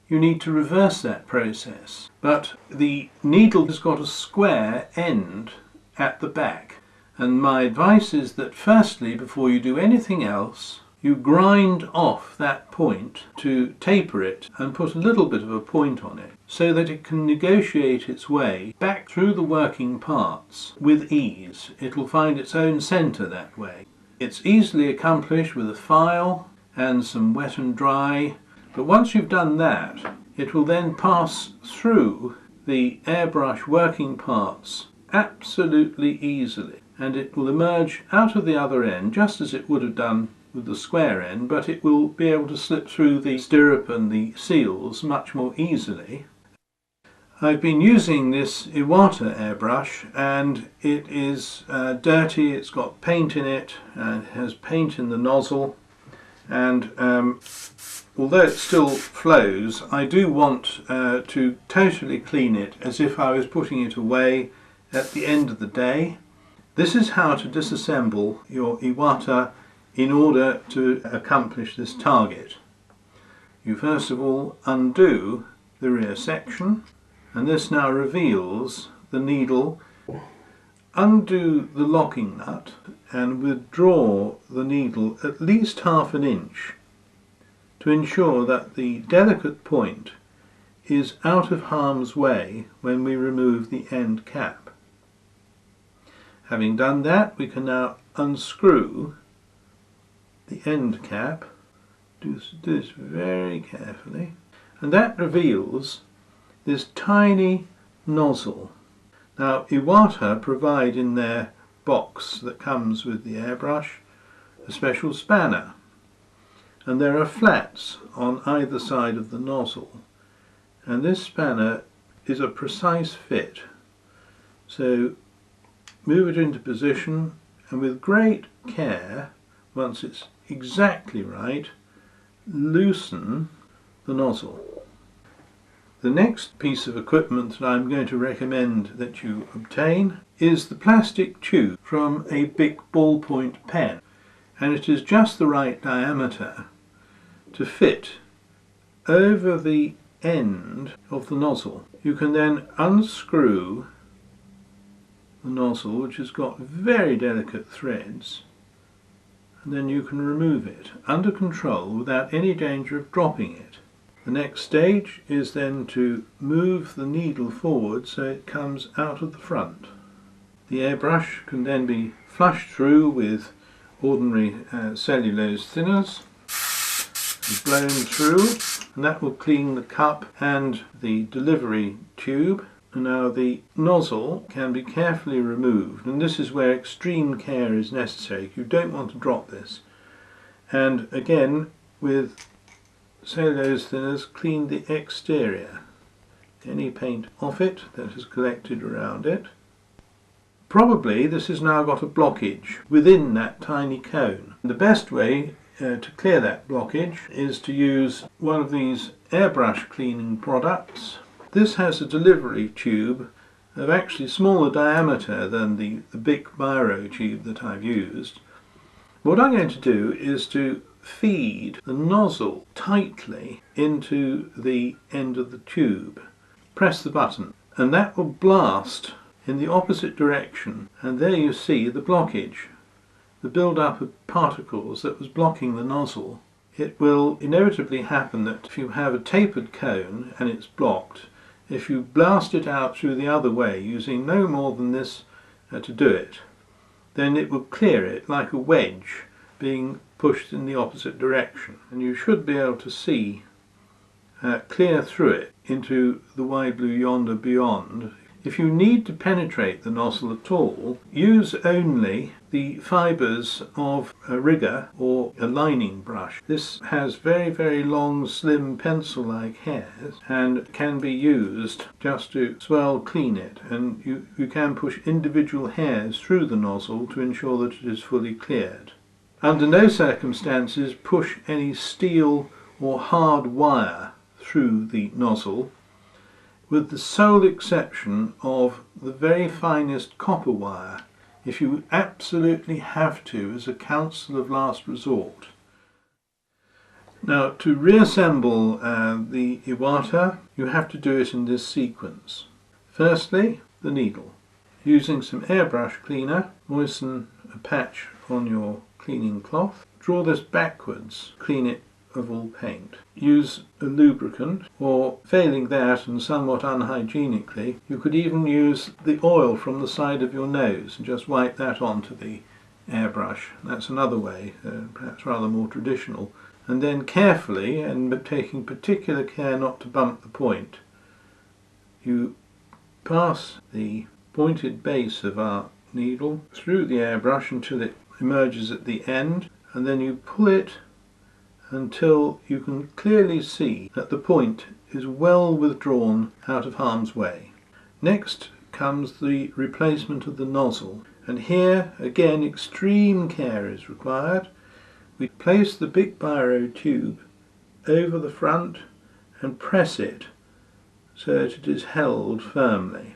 you need to reverse that process, but the needle has got a square end at the back, and my advice is that firstly, before you do anything else, you grind off that point to taper it and put a little bit of a point on it so that it can negotiate its way back through the working parts with ease. It'll find its own centre that way. It's easily accomplished with a file and some wet and dry, but once you've done that, it will then pass through the airbrush working parts absolutely easily, and it will emerge out of the other end just as it would have done with the square end, but it will be able to slip through the stirrup and the seals much more easily. I've been using this Iwata airbrush, and it is dirty, it's got paint in it, and it has paint in the nozzle, and although it still flows, I do want to totally clean it as if I was putting it away at the end of the day. This is how to disassemble your Iwata in order to accomplish this target. You first of all undo the rear section, and this now reveals the needle. Undo the locking nut and withdraw the needle at least half an inch to ensure that the delicate point is out of harm's way when we remove the end cap. Having done that, we can now unscrew the end cap. Do this very carefully, and that reveals this tiny nozzle. Now, Iwata provide in their box that comes with the airbrush a special spanner, and there are flats on either side of the nozzle, and this spanner is a precise fit. So move it into position, and with great care, once it's exactly right, loosen the nozzle. The next piece of equipment that I'm going to recommend that you obtain is the plastic tube from a big ballpoint pen, and it is just the right diameter to fit over the end of the nozzle. You can then unscrew the nozzle, which has got very delicate threads, and then you can remove it under control without any danger of dropping it. The next stage is then to move the needle forward so it comes out of the front. The airbrush can then be flushed through with ordinary cellulose thinners and blown through, and that will clean the cup and the delivery tube. And now the nozzle can be carefully removed, and this is where extreme care is necessary. You don't want to drop this. And again, with cellulose thinners, clean the exterior. Any paint off it that has collected around it. Probably this has now got a blockage within that tiny cone. The best way to clear that blockage is to use one of these airbrush cleaning products. This has a delivery tube of actually smaller diameter than the big Miro tube that I've used. What I'm going to do is to feed the nozzle tightly into the end of the tube. Press the button, and that will blast in the opposite direction, and there you see the blockage, the build-up of particles that was blocking the nozzle. It will inevitably happen that if you have a tapered cone and it's blocked, if you blast it out through the other way using no more than this to do it, then it will clear it like a wedge being pushed in the opposite direction, and you should be able to see clear through it into the wide blue yonder beyond. If you need to penetrate the nozzle at all, use only the fibres of a rigger or a lining brush. This has very, very long, slim, pencil-like hairs and can be used just to swell clean it, and you can push individual hairs through the nozzle to ensure that it is fully cleared. Under no circumstances push any steel or hard wire through the nozzle, with the sole exception of the very finest copper wire, if you absolutely have to as a counsel of last resort. Now, to reassemble the Iwata, you have to do it in this sequence. Firstly, the needle. Using some airbrush cleaner, moisten a patch on your cleaning cloth. Draw this backwards, clean it of all paint. Use a lubricant, or failing that and somewhat unhygienically, you could even use the oil from the side of your nose and just wipe that onto the airbrush. That's another way, perhaps rather more traditional. And then carefully, and taking particular care not to bump the point, you pass the pointed base of our needle through the airbrush until it emerges at the end, and then you pull it until you can clearly see that the point is well withdrawn out of harm's way. Next comes the replacement of the nozzle, and here again extreme care is required. We place the big biro tube over the front and press it so that it is held firmly.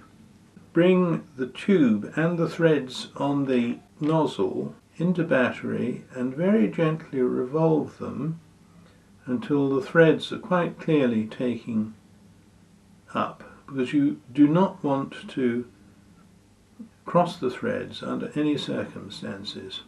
Bring the tube and the threads on the nozzle into battery and very gently revolve them until the threads are quite clearly taking up, because you do not want to cross the threads under any circumstances.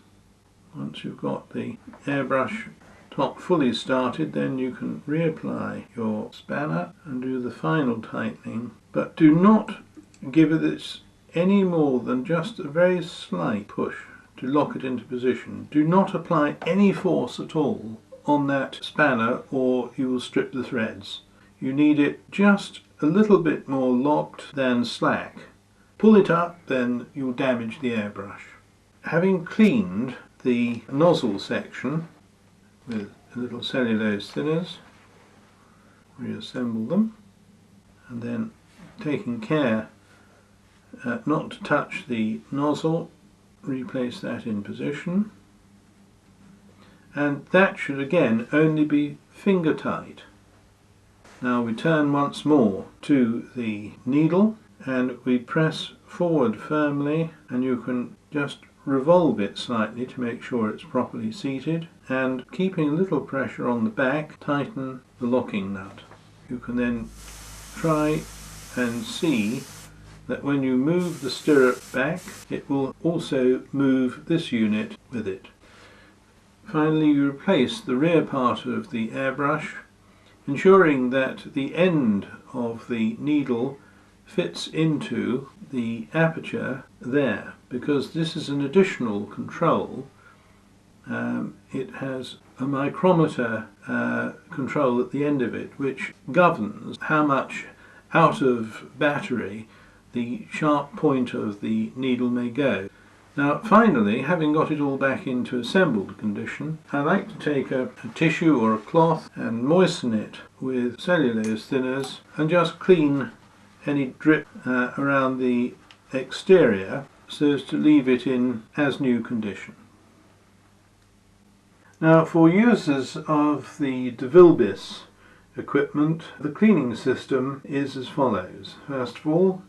Once you've got the airbrush top fully started, then you can reapply your spanner and do the final tightening, but do not give it any more than just a very slight push to lock it into position. Do not apply any force at all on that spanner or you will strip the threads. You need it just a little bit more locked than slack. Pull it up, then you'll damage the airbrush. Having cleaned the nozzle section with a little cellulose thinners, reassemble them, and then taking care not to touch the nozzle, replace that in position, and that should again only be finger tight. Now we turn once more to the needle and we press forward firmly, and you can just revolve it slightly to make sure it's properly seated, and keeping a little pressure on the back, tighten the locking nut. You can then try and see that when you move the stirrup back, it will also move this unit with it. Finally, you replace the rear part of the airbrush, ensuring that the end of the needle fits into the aperture there, because this is an additional control. It has a micrometer control at the end of it, which governs how much out of battery the sharp point of the needle may go. Now finally, having got it all back into assembled condition, I like to take a tissue or a cloth and moisten it with cellulose thinners and just clean any drip around the exterior so as to leave it in as new condition. Now for users of the De Vilbiss equipment, the cleaning system is as follows. First of all,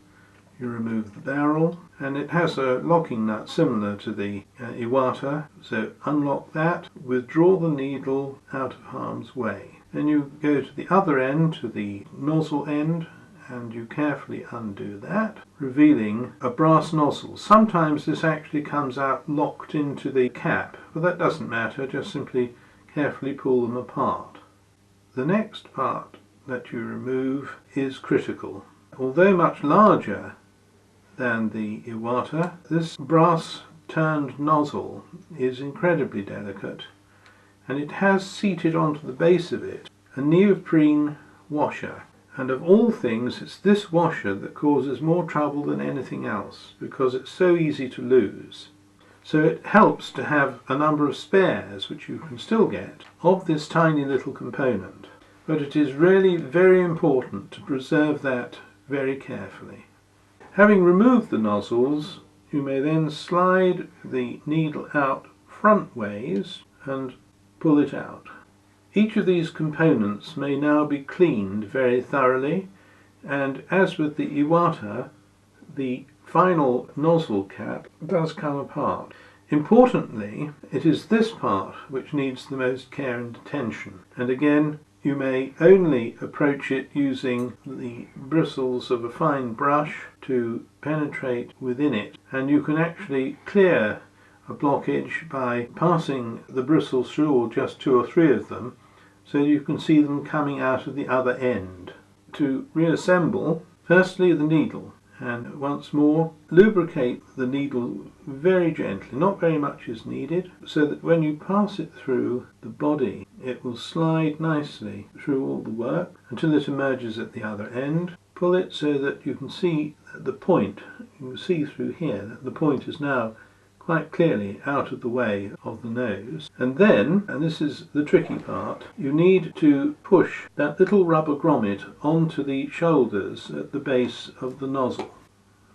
you remove the barrel, and it has a locking nut similar to the Iwata, so unlock that, withdraw the needle out of harm's way. Then you go to the other end, to the nozzle end, and you carefully undo that, revealing a brass nozzle. Sometimes this actually comes out locked into the cap, but that doesn't matter, just simply carefully pull them apart. The next part that you remove is critical. Although much larger than the Iwata, this brass turned nozzle is incredibly delicate, and it has seated onto the base of it a neoprene washer. And of all things, it's this washer that causes more trouble than anything else, because it's so easy to lose. So it helps to have a number of spares, which you can still get, of this tiny little component. But it is really very important to preserve that very carefully. Having removed the nozzles, you may then slide the needle out frontways and pull it out. Each of these components may now be cleaned very thoroughly, and as with the Iwata, the final nozzle cap does come apart. Importantly, it is this part which needs the most care and attention, and again you may only approach it using the bristles of a fine brush to penetrate within it, and you can actually clear a blockage by passing the bristles through, or just 2 or 3 of them, so you can see them coming out of the other end. To reassemble, firstly the needle, and once more lubricate the needle very gently, not very much is needed, so that when you pass it through the body it will slide nicely through all the work until it emerges at the other end. Pull it so that you can see the point, you can see through here that the point is now quite clearly out of the way of the nose. And then, and this is the tricky part, you need to push that little rubber grommet onto the shoulders at the base of the nozzle.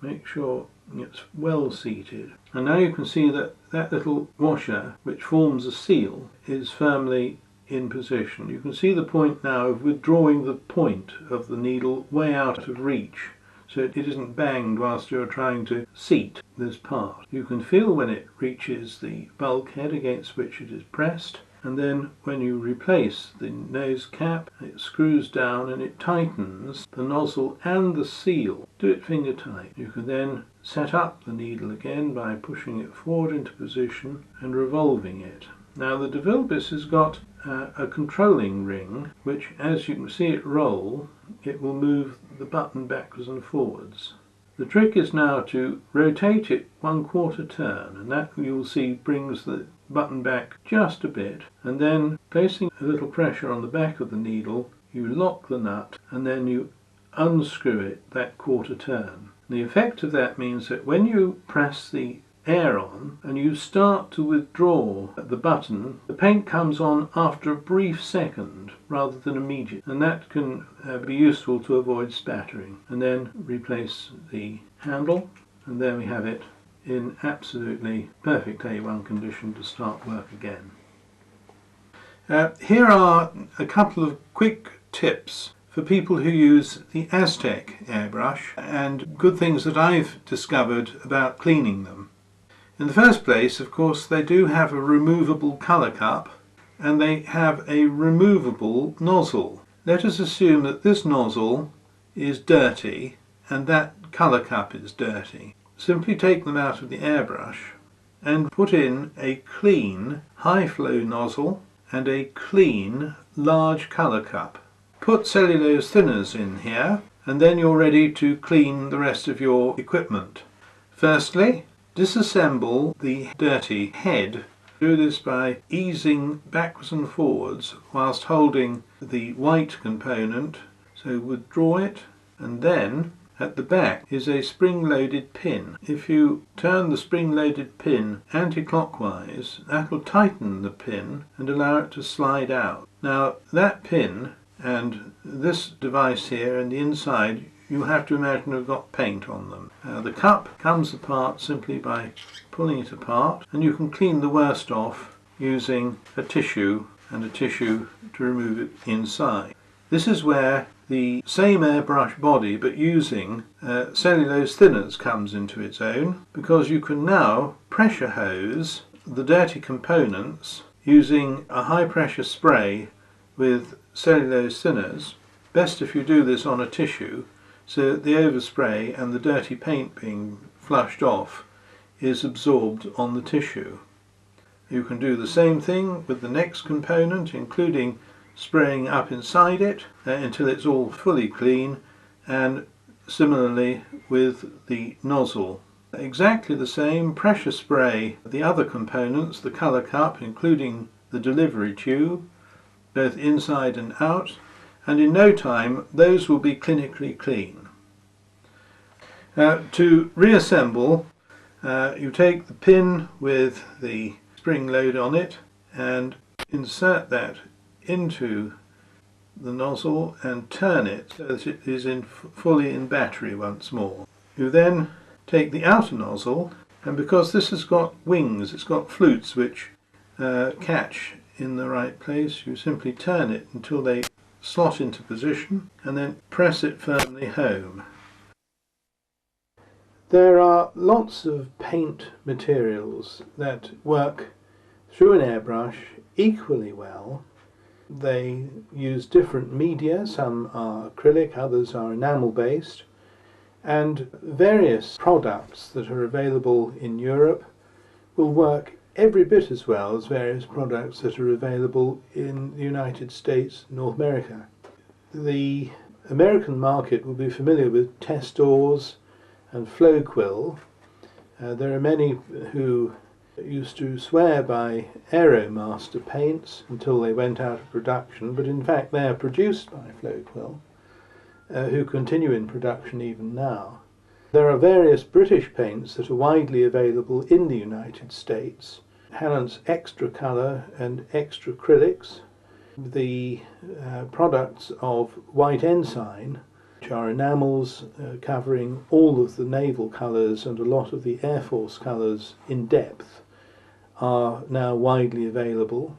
Make sure it's well seated. And now you can see that that little washer, which forms a seal, is firmly in position. You can see the point now of withdrawing the point of the needle way out of reach, so it isn't banged whilst you're trying to seat this part. You can feel when it reaches the bulkhead against which it is pressed, and then when you replace the nose cap, it screws down and it tightens the nozzle and the seal. Do it finger tight. You can then set up the needle again by pushing it forward into position and revolving it. Now the De Vilbiss has got a controlling ring, which as you can see it roll, it will move the button backwards and forwards. The trick is now to rotate it 1/4 turn, and that you'll see brings the button back just a bit, and then placing a little pressure on the back of the needle, you lock the nut and then you unscrew it that 1/4 turn. The effect of that means that when you press the air on and you start to withdraw the button, the paint comes on after a brief second rather than immediate, and that can be useful to avoid spattering. And then replace the handle, and there we have it in absolutely perfect A1 condition to start work again. Here are a couple of quick tips for people who use the Aztec airbrush, and good things that I've discovered about cleaning them. In the first place, of course, they do have a removable colour cup and they have a removable nozzle. Let us assume that this nozzle is dirty and that colour cup is dirty. Simply take them out of the airbrush and put in a clean high flow nozzle and a clean large colour cup. Put cellulose thinners in here and then you're ready to clean the rest of your equipment. Firstly, disassemble the dirty head. Do this by easing backwards and forwards whilst holding the white component, so withdraw it, and then at the back is a spring-loaded pin. If you turn the spring-loaded pin anti-clockwise, that will tighten the pin and allow it to slide out. Now that pin and this device here and the inside, you have to imagine have got paint on them. The cup comes apart simply by pulling it apart, and you can clean the worst off using a tissue and a tissue to remove it inside. This is where the same airbrush body but using cellulose thinners comes into its own, because you can now pressure hose the dirty components using a high pressure spray with cellulose thinners. Best if you do this on a tissue, so that the overspray and the dirty paint being flushed off is absorbed on the tissue. You can do the same thing with the next component, including spraying up inside it until it's all fully clean, and similarly with the nozzle. Exactly the same, pressure spray the other components, the colour cup including the delivery tube, both inside and out, and in no time those will be clinically clean. To reassemble, you take the pin with the spring load on it and insert that into the nozzle and turn it so that it is fully in battery once more. You then take the outer nozzle, and because this has got wings, it's got flutes which catch in the right place, you simply turn it until they slot into position and then press it firmly home. There are lots of paint materials that work through an airbrush equally well. They use different media, some are acrylic, others are enamel based, and various products that are available in Europe will work every bit as well as various products that are available in the United States, North America. The American market will be familiar with Testors and Flowquill. There are many who used to swear by Aeromaster paints until they went out of production, but in fact they are produced by Flowquill, who continue in production even now. There are various British paints that are widely available in the United States. Hannon's Extra Colour and Extra Acrylics, the products of White Ensign, which are enamels covering all of the naval colours and a lot of the Air Force colours in depth, are now widely available.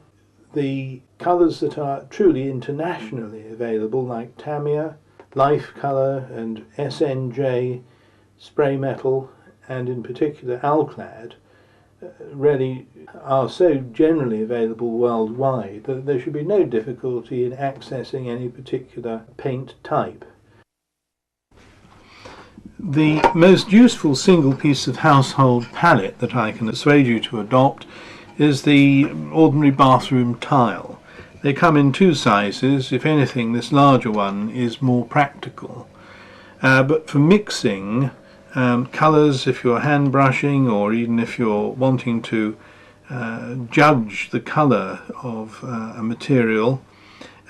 The colours that are truly internationally available, like Tamiya, Life Colour and SNJ Spray Metal, and in particular Alclad, really are so generally available worldwide that there should be no difficulty in accessing any particular paint type. The most useful single piece of household palette that I can persuade you to adopt is the ordinary bathroom tile. They come in two sizes. If anything, this larger one is more practical. But for mixing colours, if you're hand brushing or even if you're wanting to judge the colour of a material,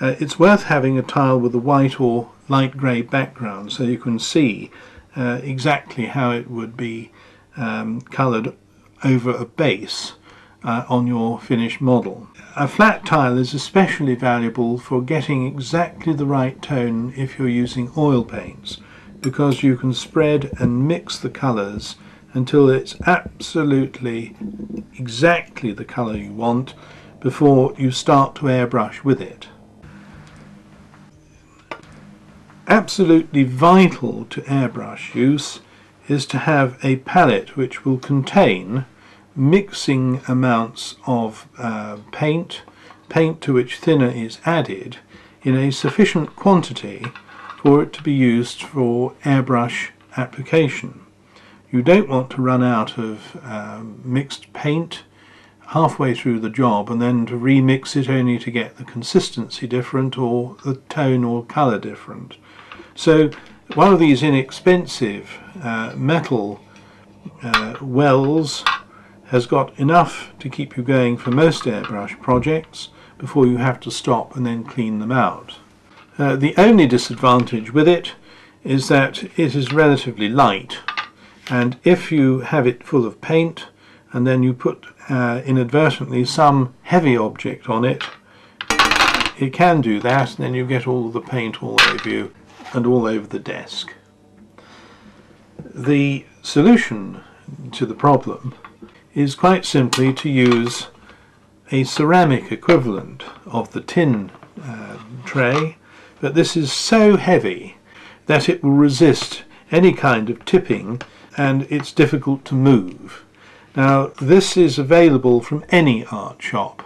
it's worth having a tile with a white or light grey background so you can see exactly how it would be coloured over a base on your finished model. A flat tile is especially valuable for getting exactly the right tone if you're using oil paints, because you can spread and mix the colours until it's absolutely exactly the colour you want before you start to airbrush with it. Absolutely vital to airbrush use is to have a palette which will contain mixing amounts of paint to which thinner is added in a sufficient quantity for it to be used for airbrush application. You don't want to run out of mixed paint halfway through the job and then to remix it only to get the consistency different or the tone or colour different. So one of these inexpensive metal wells has got enough to keep you going for most airbrush projects before you have to stop and then clean them out. The only disadvantage with it is that it is relatively light, and if you have it full of paint and then you put inadvertently some heavy object on it, it can do that, and then you get all of the paint all over you and all over the desk. The solution to the problem is quite simply to use a ceramic equivalent of the tin tray, but this is so heavy that it will resist any kind of tipping and it's difficult to move. Now this is available from any art shop.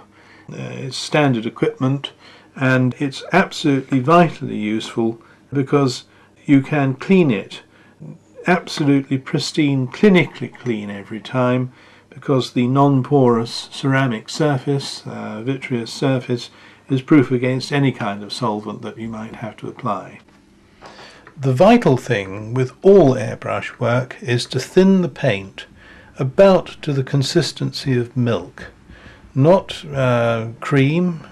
It's standard equipment and it's absolutely vitally useful because you can clean it absolutely pristine, clinically clean every time, because the non-porous ceramic surface, vitreous surface, is proof against any kind of solvent that you might have to apply. The vital thing with all airbrush work is to thin the paint about to the consistency of milk. Not cream.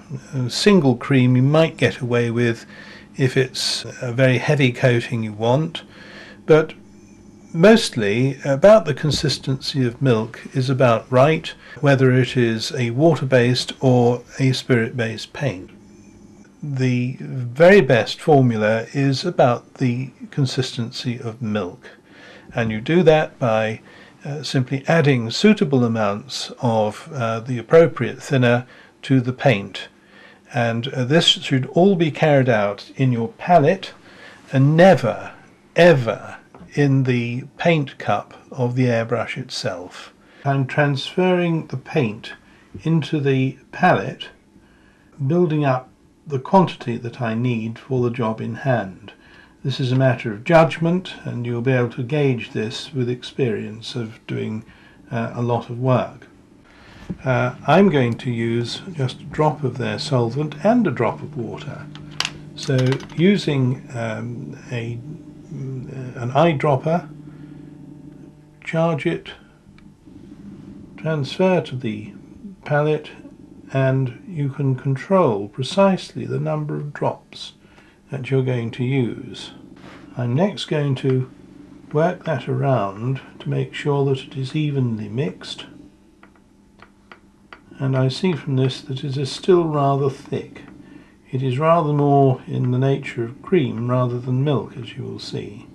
Single cream you might get away with if it's a very heavy coating you want, but mostly about the consistency of milk is about right, whether it is a water-based or a spirit-based paint. The very best formula is about the consistency of milk, and you do that by simply adding suitable amounts of the appropriate thinner to the paint, and this should all be carried out in your palette and never ever in the paint cup of the airbrush itself. I'm transferring the paint into the palette, building up the quantity that I need for the job in hand. This is a matter of judgment, and you'll be able to gauge this with experience of doing a lot of work. I'm going to use just a drop of their solvent and a drop of water. So using an eyedropper, charge it, transfer to the palette, and you can control precisely the number of drops that you're going to use. I'm next going to work that around to make sure that it is evenly mixed, and I see from this that it is still rather thick. It is rather more in the nature of cream rather than milk, as you will see.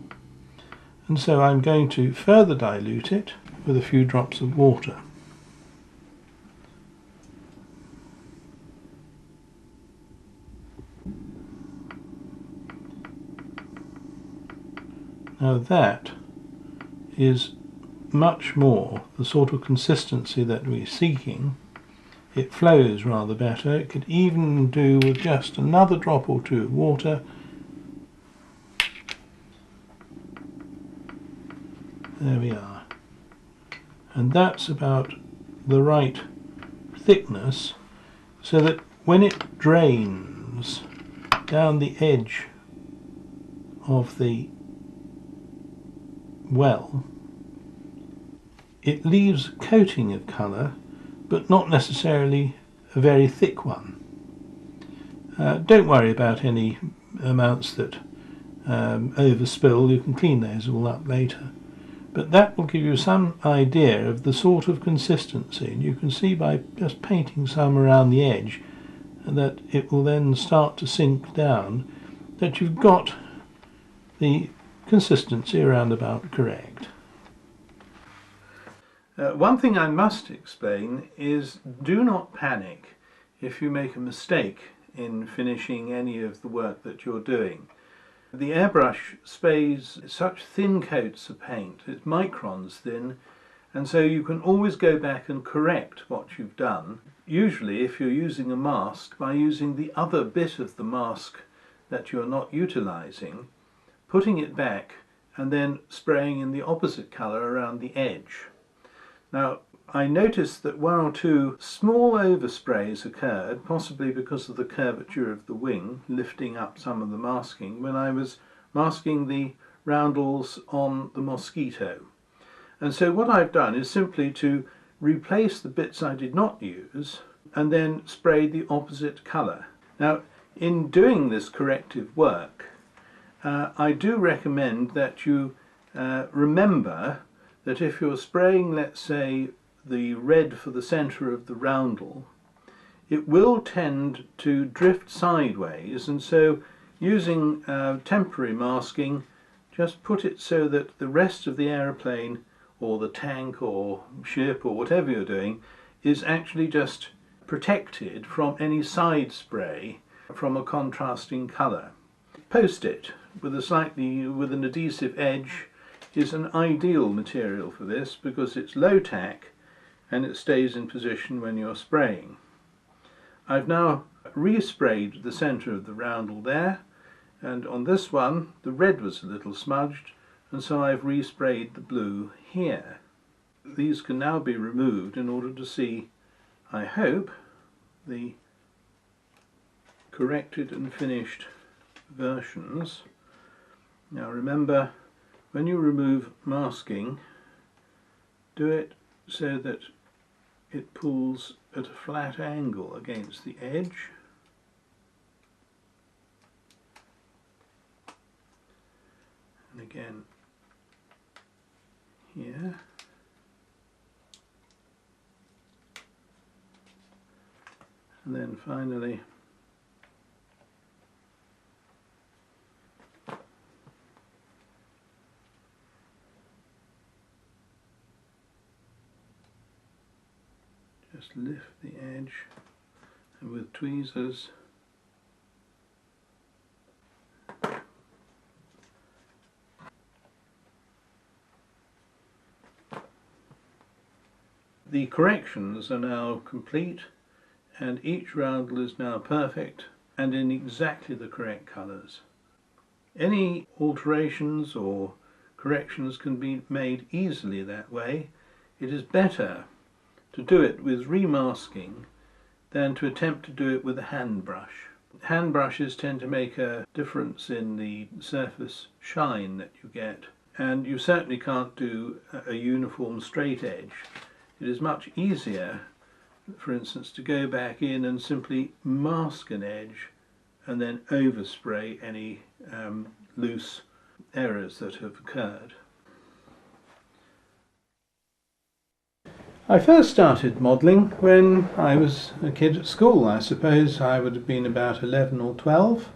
And so I'm going to further dilute it with a few drops of water. Now that is much more the sort of consistency that we're seeking. It flows rather better. It could even do with just another drop or two of water. There we are. And that's about the right thickness, so that when it drains down the edge of the well, it leaves a coating of colour, but not necessarily a very thick one. Don't worry about any amounts that overspill. You can clean those all up later. But that will give you some idea of the sort of consistency, and you can see by just painting some around the edge that it will then start to sink down, that you've got the consistency around about correct. One thing I must explain is do not panic if you make a mistake in finishing any of the work that you're doing. The airbrush sprays such thin coats of paint, it's microns thin, and so you can always go back and correct what you've done. Usually, if you're using a mask, by using the other bit of the mask that you're not utilizing, putting it back and then spraying in the opposite colour around the edge. Now, I noticed that one or two small oversprays occurred, possibly because of the curvature of the wing, lifting up some of the masking, when I was masking the roundels on the mosquito. And so what I've done is simply to replace the bits I did not use and then spray the opposite colour. Now, in doing this corrective work, I do recommend that you remember that if you're spraying, let's say, the red for the centre of the roundel, it will tend to drift sideways, and so using temporary masking, just put it so that the rest of the aeroplane or the tank or ship or whatever you're doing is actually just protected from any side spray from a contrasting colour. Post-it with an adhesive edge is an ideal material for this because it's low tack and it stays in position when you're spraying. I've now resprayed the centre of the roundel there, and on this one the red was a little smudged, and so I've resprayed the blue here. These can now be removed in order to see, I hope, the corrected and finished versions. Now remember, when you remove masking, do it so that it pulls at a flat angle against the edge. And again here. And then finally just lift the edge, and with tweezers The corrections are now complete, and each roundel is now perfect and in exactly the correct colours. Any alterations or corrections can be made easily that way. It is better to do it with remasking than to attempt to do it with a hand brush. Hand brushes tend to make a difference in the surface shine that you get, and you certainly can't do a uniform straight edge. It is much easier, for instance, to go back in and simply mask an edge and then overspray any loose errors that have occurred. I first started modelling when I was a kid at school. I suppose I would have been about 11 or 12.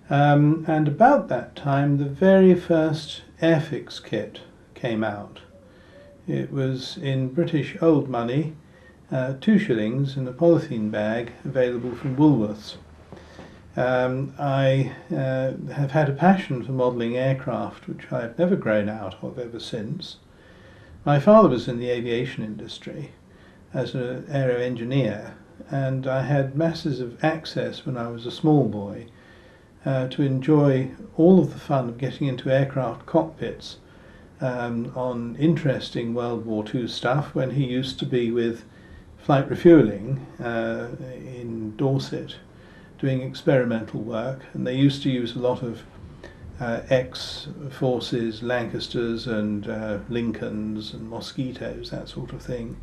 And about that time the very first Airfix kit came out. It was in British old money, 2 shillings in a polythene bag, available from Woolworths. I have had a passion for modelling aircraft, which I've never grown out of ever since. My father was in the aviation industry as an aero engineer, and I had masses of access when I was a small boy to enjoy all of the fun of getting into aircraft cockpits on interesting World War II stuff when he used to be with flight refuelling in Dorset doing experimental work, and they used to use a lot of X-Forces, Lancasters and Lincolns and Mosquitoes, that sort of thing.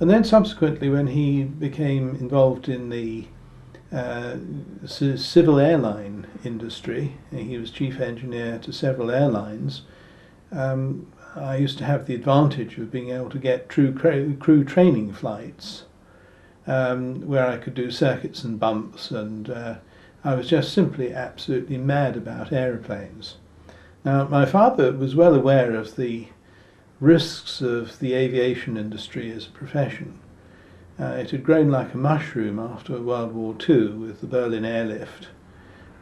And then subsequently, when he became involved in the civil airline industry, he was chief engineer to several airlines, I used to have the advantage of being able to get crew training flights where I could do circuits and bumps, and I was just simply absolutely mad about aeroplanes. Now, my father was well aware of the risks of the aviation industry as a profession. It had grown like a mushroom after World War II with the Berlin airlift,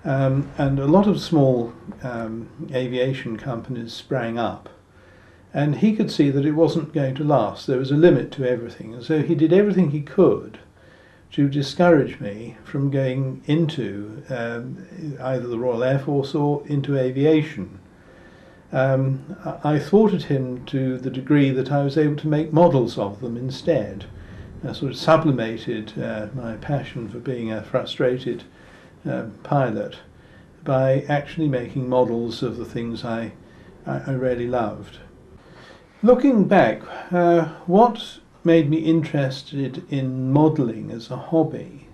and a lot of small aviation companies sprang up, and he could see that it wasn't going to last. There was a limit to everything, and so he did everything he could to discourage me from going into either the Royal Air Force or into aviation. I thwarted him to the degree that I was able to make models of them instead. I sort of sublimated my passion for being a frustrated pilot by actually making models of the things I really loved. Looking back, what made me interested in modelling as a hobby,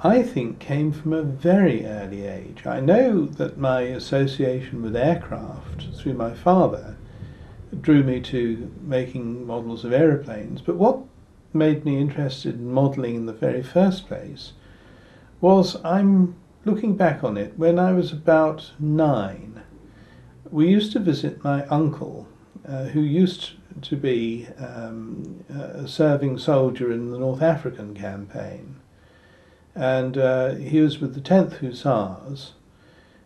I think, came from a very early age. I know that my association with aircraft through my father drew me to making models of aeroplanes, but what made me interested in modelling in the very first place was, I'm looking back on it, when I was about 9, we used to visit my uncle, who used to be a serving soldier in the North African campaign, and he was with the 10th Hussars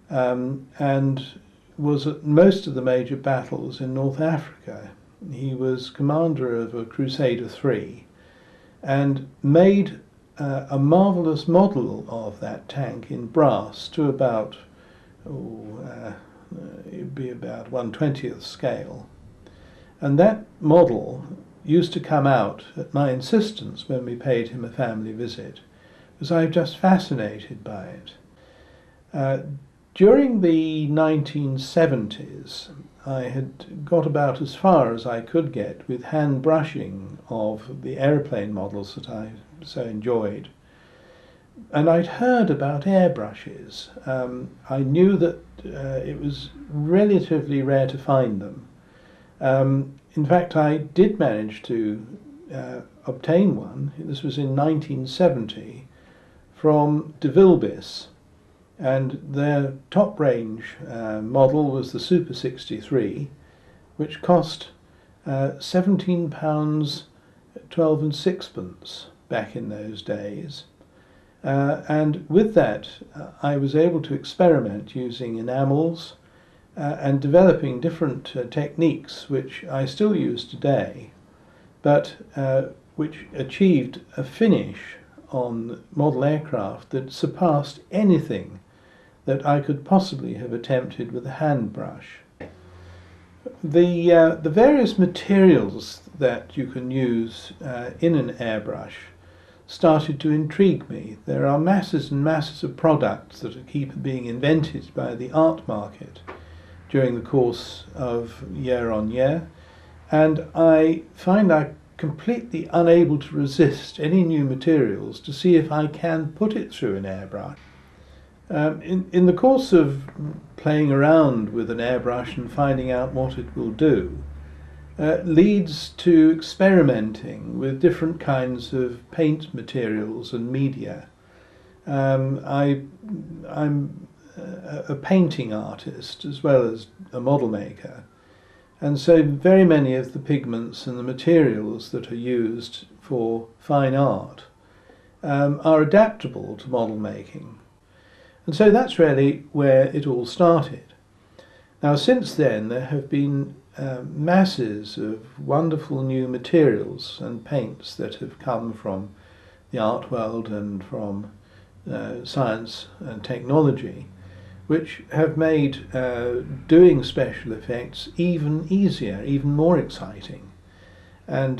and was at most of the major battles in North Africa. He was commander of a Crusader III and made a marvellous model of that tank in brass to about, it'd be about 1/20th scale. And that model used to come out at my insistence when we paid him a family visit, because I was just fascinated by it. During the 1970s, I had got about as far as I could get with hand brushing of the aeroplane models that I so enjoyed. And I'd heard about airbrushes. I knew that it was relatively rare to find them. In fact, I did manage to obtain one. This was in 1970 from De Vilbiss, and their top range model was the Super 63, which cost £17 12 and sixpence back in those days. And with that, I was able to experiment using enamels and developing different techniques which I still use today. but which achieved a finish on model aircraft that surpassed anything that I could possibly have attempted with a hand brush. The various materials that you can use in an airbrush started to intrigue me. There are masses and masses of products that keep being invented by the art market during the course of year on year, and I find I'm completely unable to resist any new materials to see if I can put it through an airbrush. In the course of playing around with an airbrush and finding out what it will do, leads to experimenting with different kinds of paint materials and media. I'm a painting artist as well as a model maker, and so very many of the pigments and the materials that are used for fine art are adaptable to model making. And so that's really where it all started. Now, since then there have been masses of wonderful new materials and paints that have come from the art world and from science and technology, which have made doing special effects even easier, even more exciting. And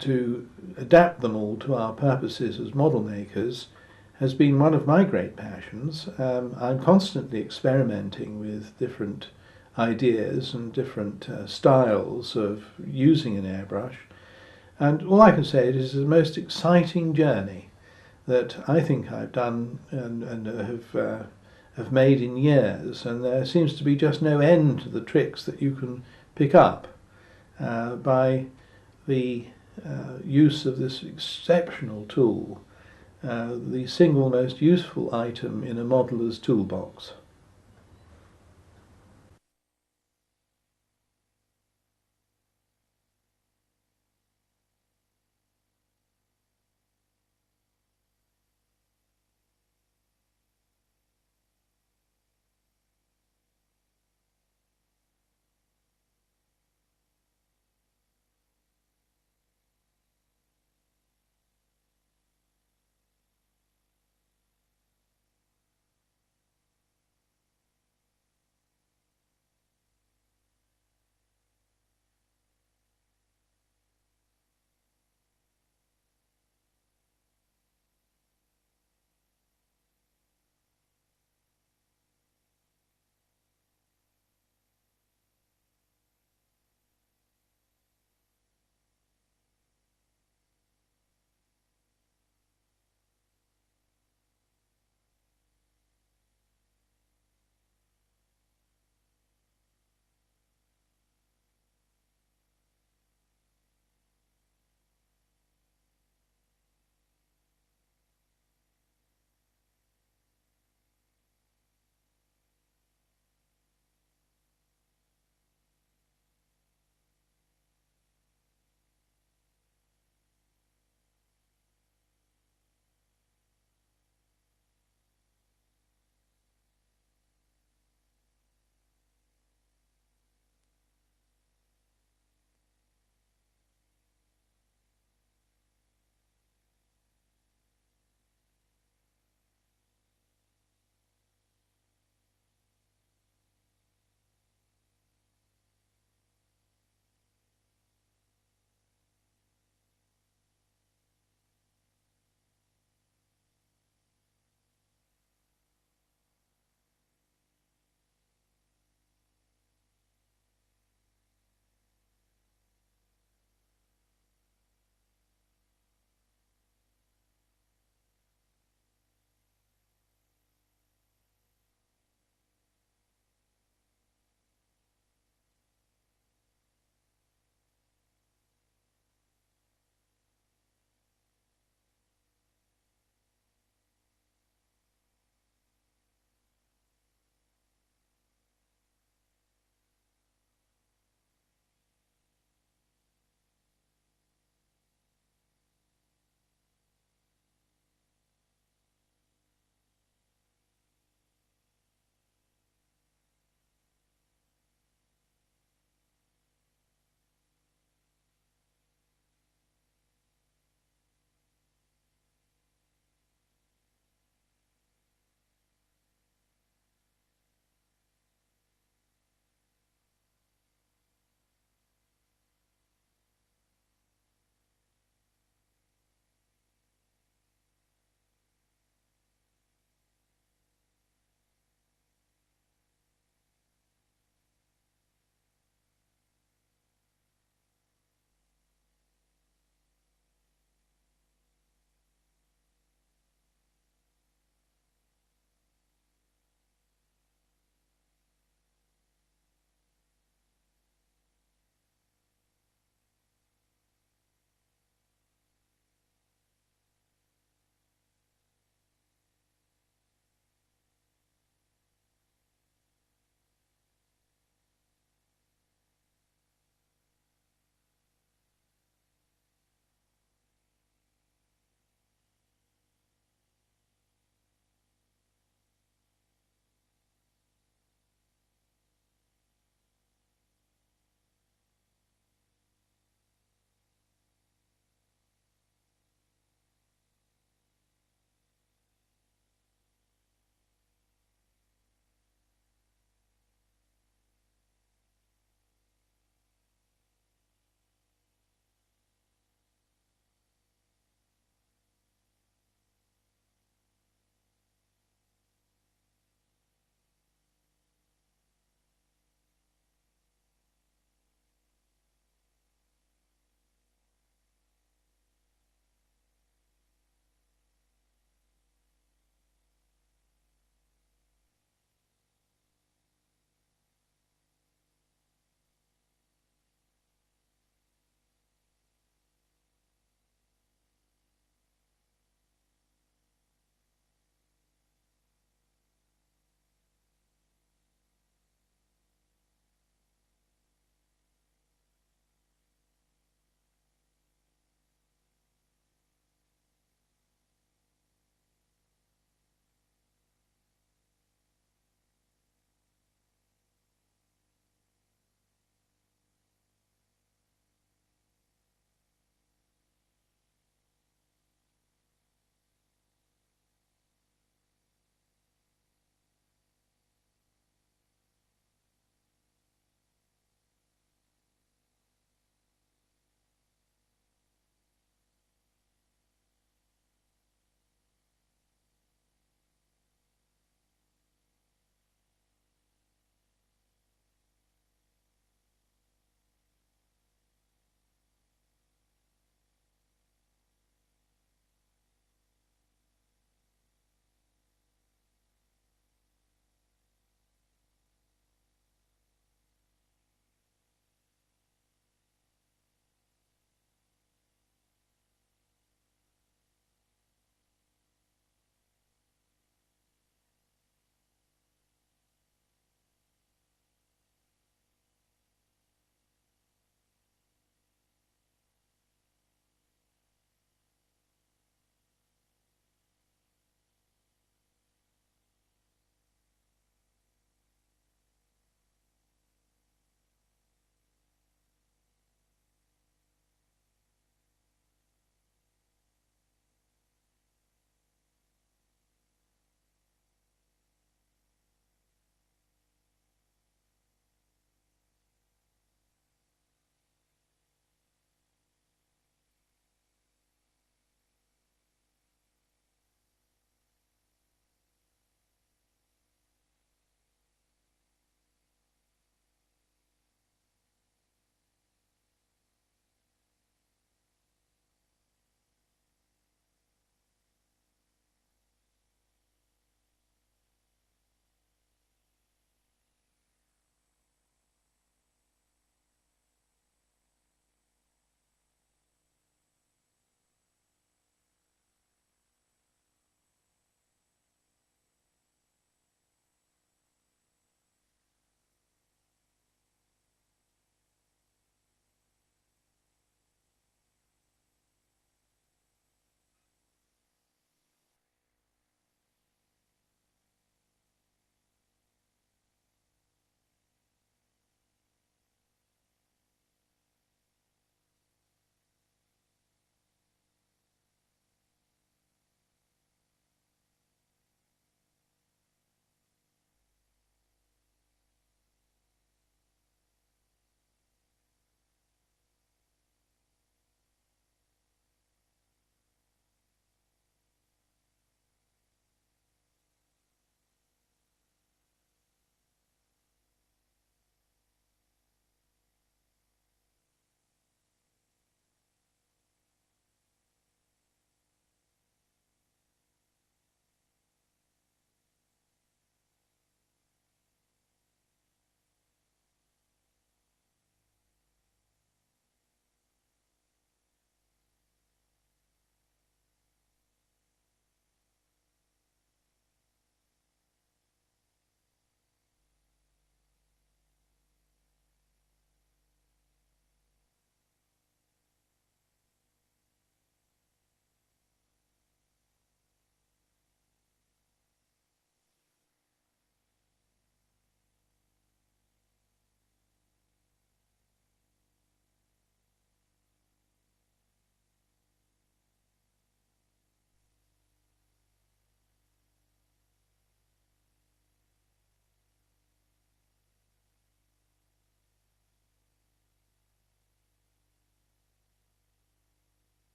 to adapt them all to our purposes as model makers has been one of my great passions. I'm constantly experimenting with different ideas and different styles of using an airbrush, and all I can say is the most exciting journey that I think I've done and have made in years, and there seems to be just no end to the tricks that you can pick up by the use of this exceptional tool, the single most useful item in a modeller's toolbox.